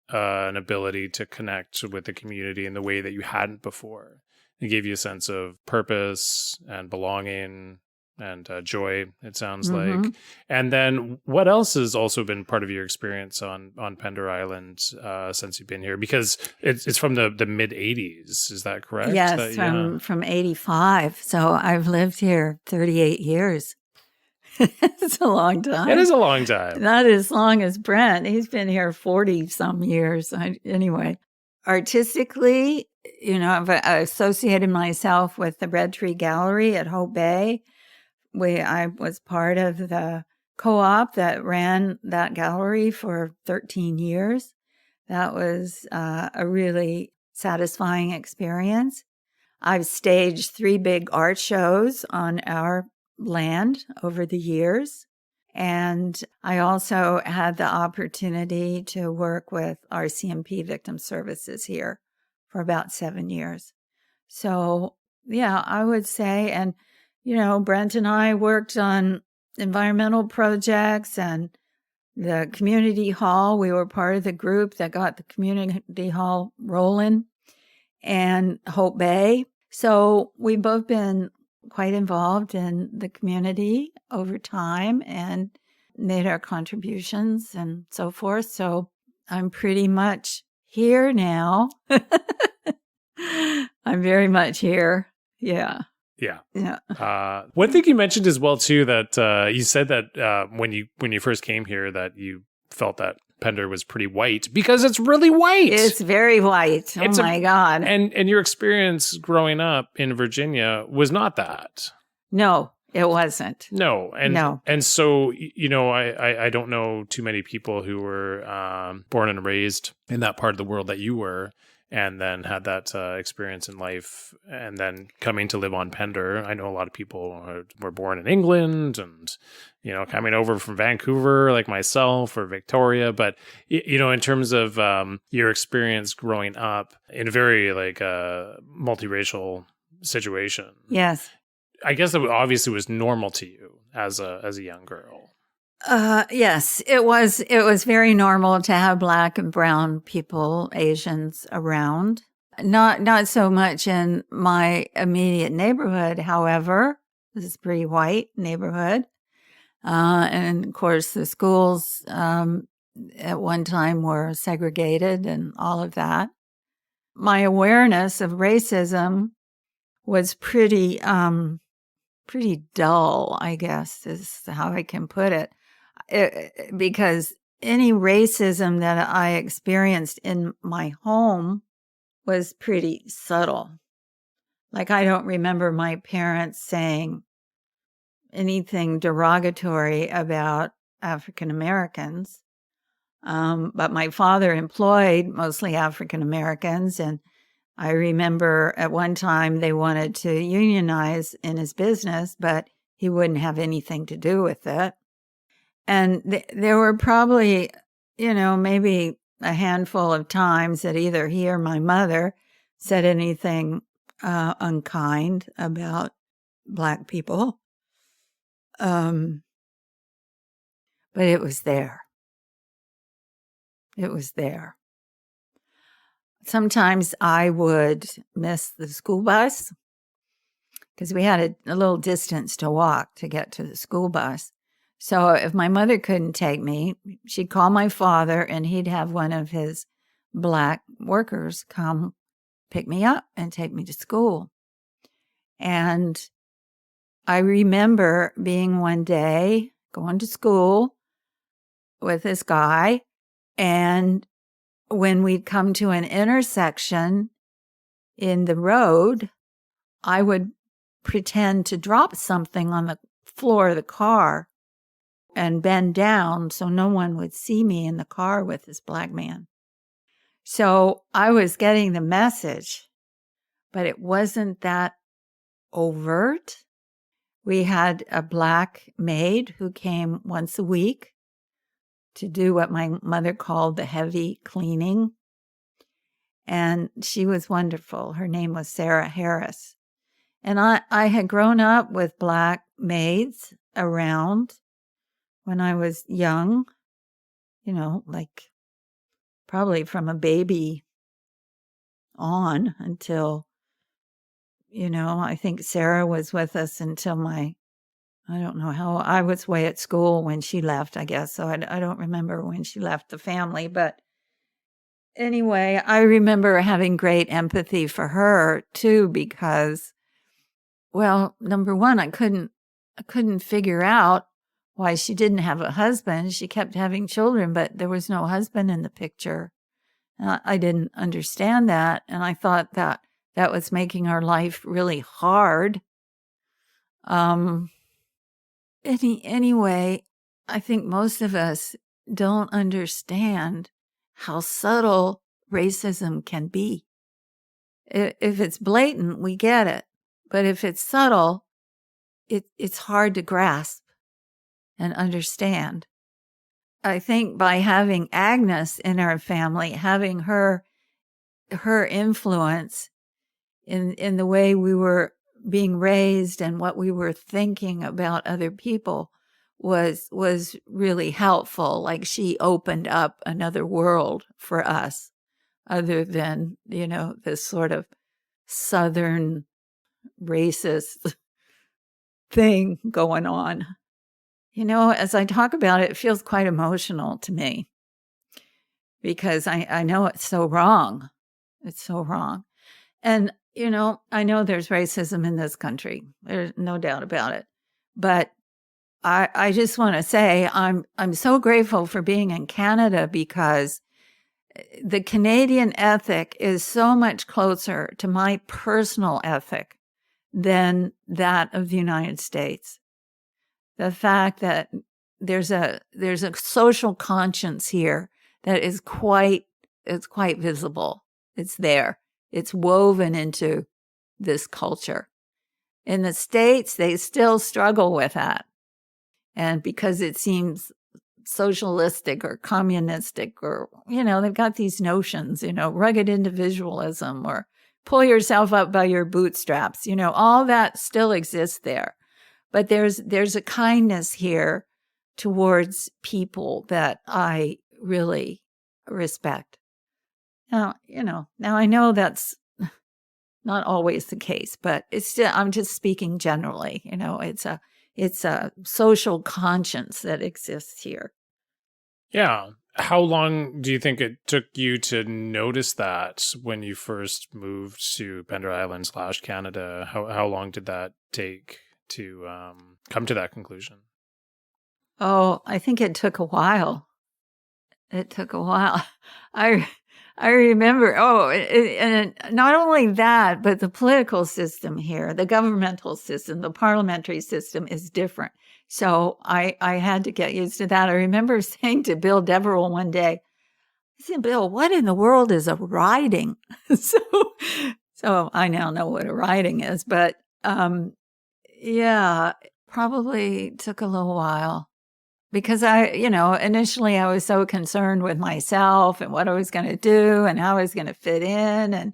an ability to connect with the community in the way that you hadn't before. It gave you a sense of purpose and belonging and joy, it sounds like. And then what else has also been part of your experience on Pender Island since you've been here? Because it's from the mid-'80s, is that correct? Yes, from 85. So I've lived here 38 years. It's a long time. It is a long time. Not as long as Brent. He's been here 40-some years. Anyway, artistically, I've associated myself with the Red Tree Gallery at Hope Bay. I was part of the co-op that ran that gallery for 13 years. That was a really satisfying experience. I've staged 3 big art shows on our land over the years. And I also had the opportunity to work with RCMP Victim Services here for about 7 years. So, yeah, I would say, and, Brent and I worked on environmental projects and the community hall. We were part of the group that got the community hall rolling, and Hope Bay. So we've both been quite involved in the community over time and made our contributions and so forth. So I'm pretty much here now. I'm very much here. Yeah. Yeah. Yeah. One thing you mentioned as well too, that you said that when you first came here that you felt that Pender was pretty white because it's really white. It's very white. Oh my God. And your experience growing up in Virginia was not that. No, it wasn't. No. And so, I don't know too many people who were born and raised in that part of the world that you were, and then had that experience in life, and then coming to live on Pender. I know a lot of people were born in England and, coming over from Vancouver like myself or Victoria. But, in terms of your experience growing up in a very multiracial situation. Yes. I guess that obviously was normal to you as a young girl. Yes, it was very normal to have Black and brown people, Asians around. Not so much in my immediate neighborhood, however. This is a pretty white neighborhood. And of course the schools, at one time were segregated and all of that. My awareness of racism was pretty dull, I guess is how I can put it. Because any racism that I experienced in my home was pretty subtle. Like, I don't remember my parents saying anything derogatory about African Americans. But my father employed mostly African Americans, and I remember at one time they wanted to unionize in his business, but he wouldn't have anything to do with it. And there were probably, maybe a handful of times that either he or my mother said anything unkind about Black people. But it was there. It was there. Sometimes I would miss the school bus because we had a little distance to walk to get to the school bus. So if my mother couldn't take me, she'd call my father and he'd have one of his Black workers come pick me up and take me to school. And I remember being one day going to school with this guy, and when we'd come to an intersection in the road, I would pretend to drop something on the floor of the car and bend down so no one would see me in the car with this Black man. So I was getting the message, but it wasn't that overt. We had a Black maid who came once a week to do what my mother called the heavy cleaning. And she was wonderful. Her name was Sarah Harris. And I had grown up with Black maids around when I was young, like probably from a baby on until, I think Sarah was with us until I don't know how, I was away at school when she left, I guess. So I don't remember when she left the family. But anyway, I remember having great empathy for her too, because, well, number one, I couldn't figure out why she didn't have a husband. She kept having children, but there was no husband in the picture. I didn't understand that. And I thought that was making our life really hard. Anyway, I think most of us don't understand how subtle racism can be. If it's blatant, we get it. But if it's subtle, it's hard to grasp and understand. I think by having Agnes in our family, having her influence in the way we were being raised and what we were thinking about other people was really helpful. Like, she opened up another world for us other than, this sort of Southern racist thing going on. As I talk about it, it feels quite emotional to me because I know it's so wrong. It's so wrong. And, I know there's racism in this country. There's no doubt about it. But I just want to say I'm so grateful for being in Canada because the Canadian ethic is so much closer to my personal ethic than that of the United States. The fact that there's a social conscience here that is quite visible. It's there. It's woven into this culture. In the States, they still struggle with that. And because it seems socialistic or communistic or, they've got these notions, rugged individualism or pull yourself up by your bootstraps, all that still exists there. But there's a kindness here towards people that I really respect. Now, now I know that's not always the case, but it's still, I'm just speaking generally, it's a social conscience that exists here. Yeah. How long do you think it took you to notice that when you first moved to Pender Island / Canada? How long did that take to come to that conclusion? Oh, I think it took a while. It took a while. I remember, and not only that, but the political system here, the governmental system, the parliamentary system is different. So I had to get used to that. I remember saying to Bill Deverell one day, I said, Bill, what in the world is a riding? So I now know what a riding is, but yeah, it probably took a little while. Because initially I was so concerned with myself and what I was going to do and how I was going to fit in and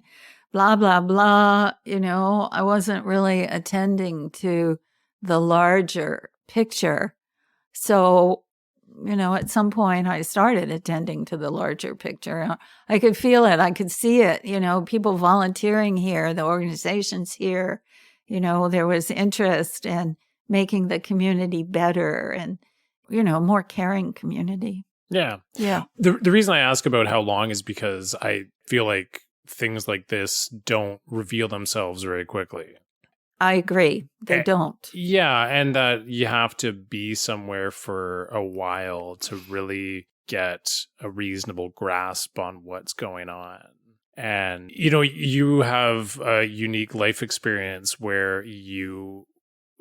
blah, blah, blah. I wasn't really attending to the larger picture. So, at some point I started attending to the larger picture. I could feel it. I could see it, people volunteering here, the organizations here, There was interest in making the community better and, more caring community. Yeah. Yeah. The reason I ask about how long is because I feel like things like this don't reveal themselves very quickly. I agree. They don't. Yeah, and that you have to be somewhere for a while to really get a reasonable grasp on what's going on. And, you have a unique life experience where you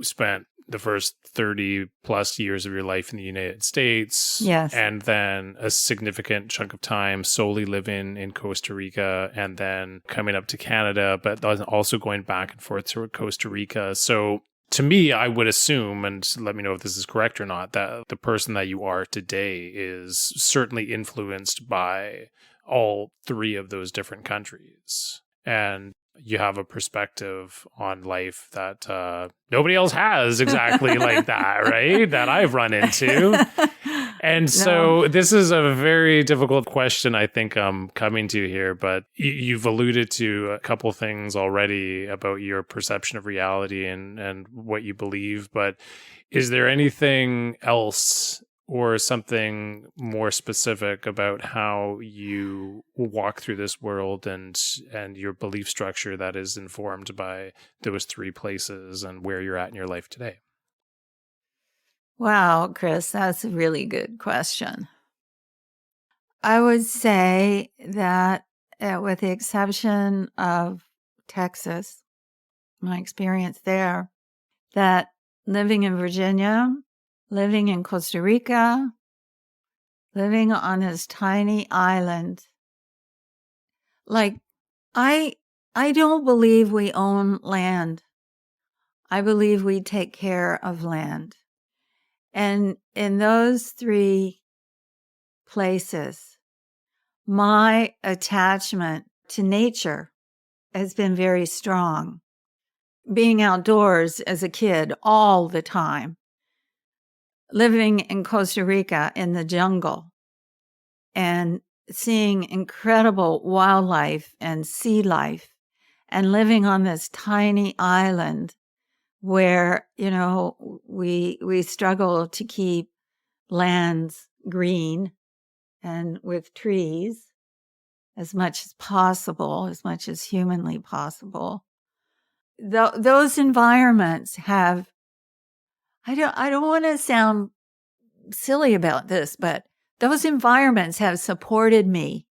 spent the first 30 plus years of your life in the United States. Yes. And then a significant chunk of time solely living in Costa Rica and then coming up to Canada, but also going back and forth to Costa Rica. So to me, I would assume, and let me know if this is correct or not, that the person that you are today is certainly influenced by all three of those different countries. And you have a perspective on life that nobody else has exactly like that, right? That I've run into. And so this is a very difficult question I think I'm coming to here, but you've alluded to a couple things already about your perception of reality and what you believe, but is there anything else or something more specific about how you walk through this world and your belief structure that is informed by those three places and where you're at in your life today? Wow, Chris, that's a really good question. I would say that with the exception of Texas, my experience there, that living in Virginia, living in Costa Rica, living on this tiny island, like I don't believe we own land. I believe we take care of land. And in those three places, my attachment to nature has been very strong. Being outdoors as a kid all the time, living in Costa Rica in the jungle and seeing incredible wildlife and sea life, and living on this tiny island where, we struggle to keep lands green and with trees as much as possible, as much as humanly possible. Those environments have, I don't want to sound silly about this, but those environments have supported me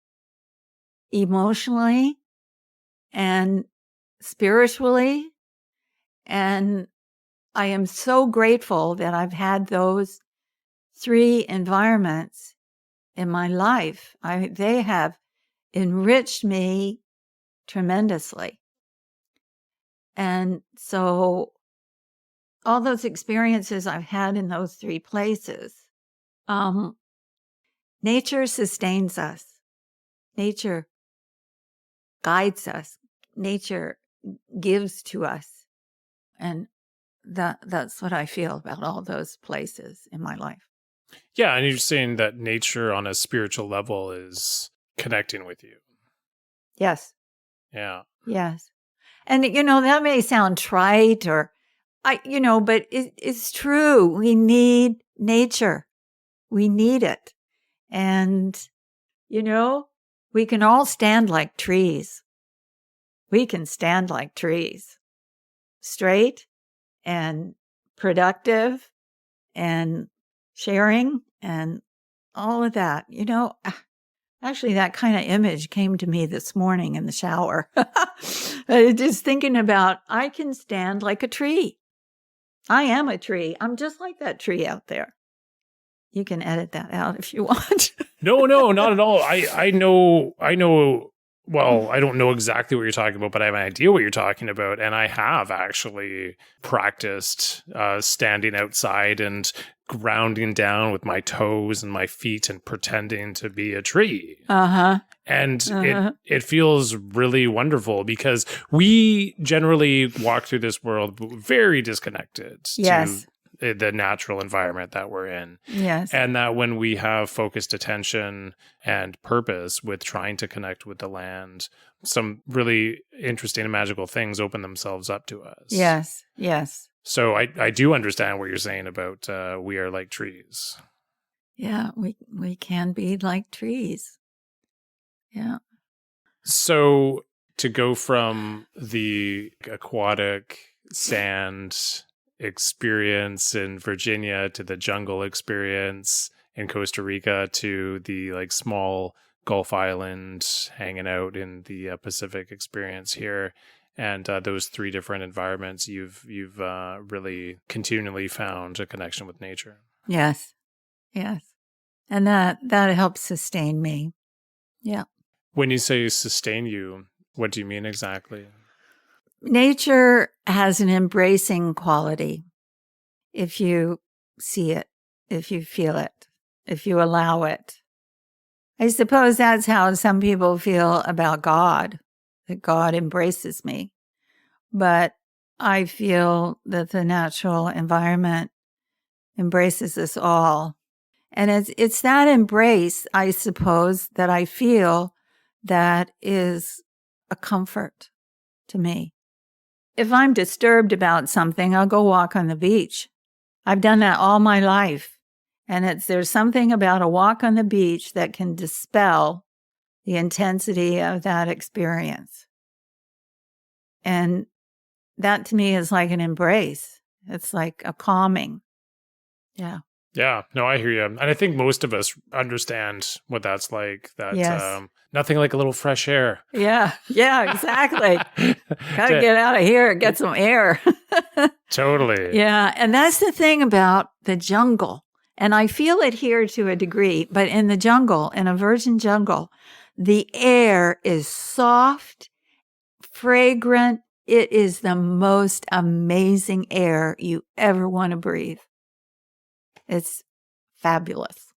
emotionally and spiritually. And I am so grateful that I've had those three environments in my life. They have enriched me tremendously. And so all those experiences I've had in those three places, nature sustains us. Nature guides us. Nature gives to us. And that's what I feel about all those places in my life. Yeah, and you're saying that nature on a spiritual level is connecting with you. Yes. Yeah. Yes. And, that may sound trite but it's true. We need nature. We need it. And, we can all stand like trees. We can stand like trees. Straight and productive and sharing and all of that. Actually, that kind of image came to me this morning in the shower. Just thinking about, I can stand like a tree. I am a tree. I'm just like that tree out there. You can edit that out if you want. No, not at all. I know. Well, I don't know exactly what you're talking about, but I have an idea what you're talking about. And I have actually practiced standing outside and grounding down with my toes and my feet and pretending to be a tree. Uh-huh. And it feels really wonderful because we generally walk through this world very disconnected yes. the natural environment that we're in. Yes. And that when we have focused attention and purpose with trying to connect with the land, some really interesting and magical things open themselves up to us. Yes. Yes. So I do understand what you're saying about we are like trees. Yeah, we can be like trees. Yeah. So to go from the aquatic sand experience in Virginia to the jungle experience in Costa Rica to the like small Gulf island hanging out in the Pacific experience here, and those three different environments, you've really continually found a connection with nature. Yes. Yes. And that helps sustain me. Yeah. When you say sustain you, what do you mean exactly? Nature has an embracing quality. If you see it, if you feel it, if you allow it. I suppose that's how some people feel about God, that God embraces me. But I feel that the natural environment embraces us all. And it's that embrace, I suppose, that I feel that is a comfort to me. If I'm disturbed about something, I'll go walk on the beach. I've done that all my life. And there's something about a walk on the beach that can dispel the intensity of that experience. And that to me is like an embrace. It's like a calming. Yeah. Yeah, no, I hear you. And I think most of us understand what that's like. That Yes. nothing like a little fresh air. Yeah. Yeah, exactly. Gotta get out of here, get some air. Totally. Yeah. And that's the thing about the jungle. And I feel it here to a degree, but in the jungle, in a virgin jungle, the air is soft, fragrant. It is the most amazing air you ever want to breathe. It's fabulous.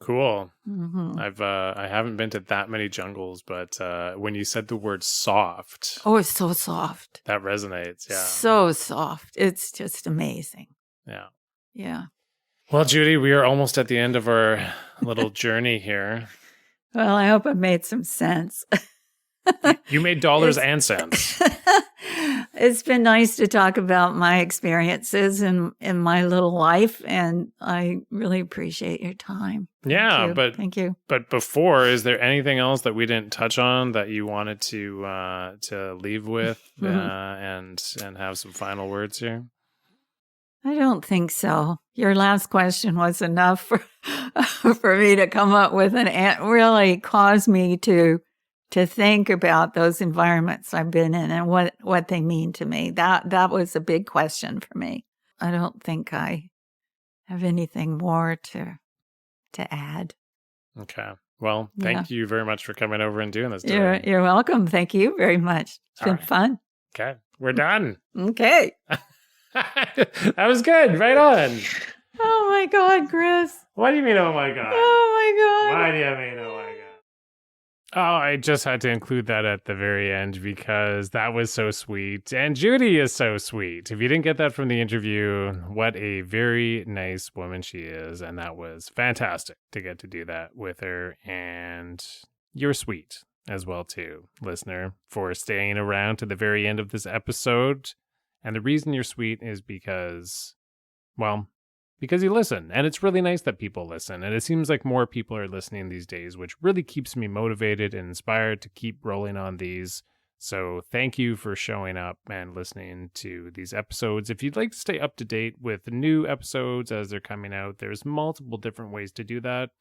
Cool. Mm-hmm. I haven't been to that many jungles, but when you said the word soft, Oh, it's so soft. that resonates. Yeah. So soft. It's just amazing. Yeah. Yeah. Well, Judy, we are almost at the end of our little journey here. Well, I hope it made some sense. You made dollars and cents. It's been nice to talk about my experiences in my little life, and I really appreciate your time. Yeah, Thank you. But before, is there anything else that we didn't touch on that you wanted to leave with and have some final words here? I don't think so. Your last question was enough for me to come up with really caused me to think about those environments I've been in and what they mean to me. That was a big question for me. I don't think I have anything more to add. Okay. Well, thank you very much for coming over and doing this today. You're welcome. Thank you very much. It's been fun. Okay. We're done. Okay. That was good. Right on. Oh my God, Chris. What do you mean, oh my God? Oh my God. Why do you mean, oh my God? Oh, I just had to include that at the very end because that was so sweet. And Judy is so sweet. If you didn't get that from the interview, what a very nice woman she is. And that was fantastic to get to do that with her. And you're sweet as well, too, listener, for staying around to the very end of this episode. And the reason you're sweet is because you listen. And it's really nice that people listen. And it seems like more people are listening these days, which really keeps me motivated and inspired to keep rolling on these. So thank you for showing up and listening to these episodes. If you'd like to stay up to date with new episodes as they're coming out, there's multiple different ways to do that.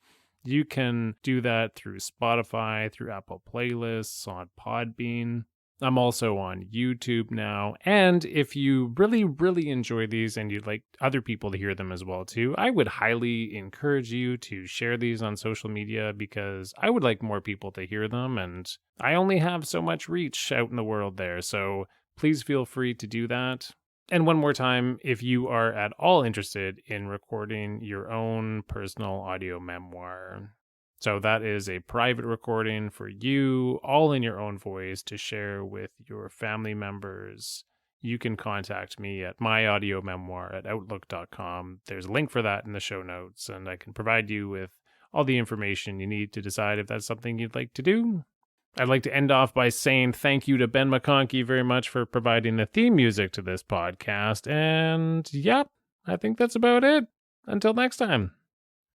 You can do that through Spotify, through Apple Playlists, on Podbean. I'm also on YouTube now. And if you really, really enjoy these and you'd like other people to hear them as well too, I would highly encourage you to share these on social media because I would like more people to hear them. And I only have so much reach out in the world there. So please feel free to do that. And one more time, if you are at all interested in recording your own personal audio memoir. So that is a private recording for you, all in your own voice, to share with your family members, you can contact me at myaudiomemoir@outlook.com. There's a link for that in the show notes, and I can provide you with all the information you need to decide if that's something you'd like to do. I'd like to end off by saying thank you to Ben McConkey very much for providing the theme music to this podcast. And yep, I think that's about it. Until next time.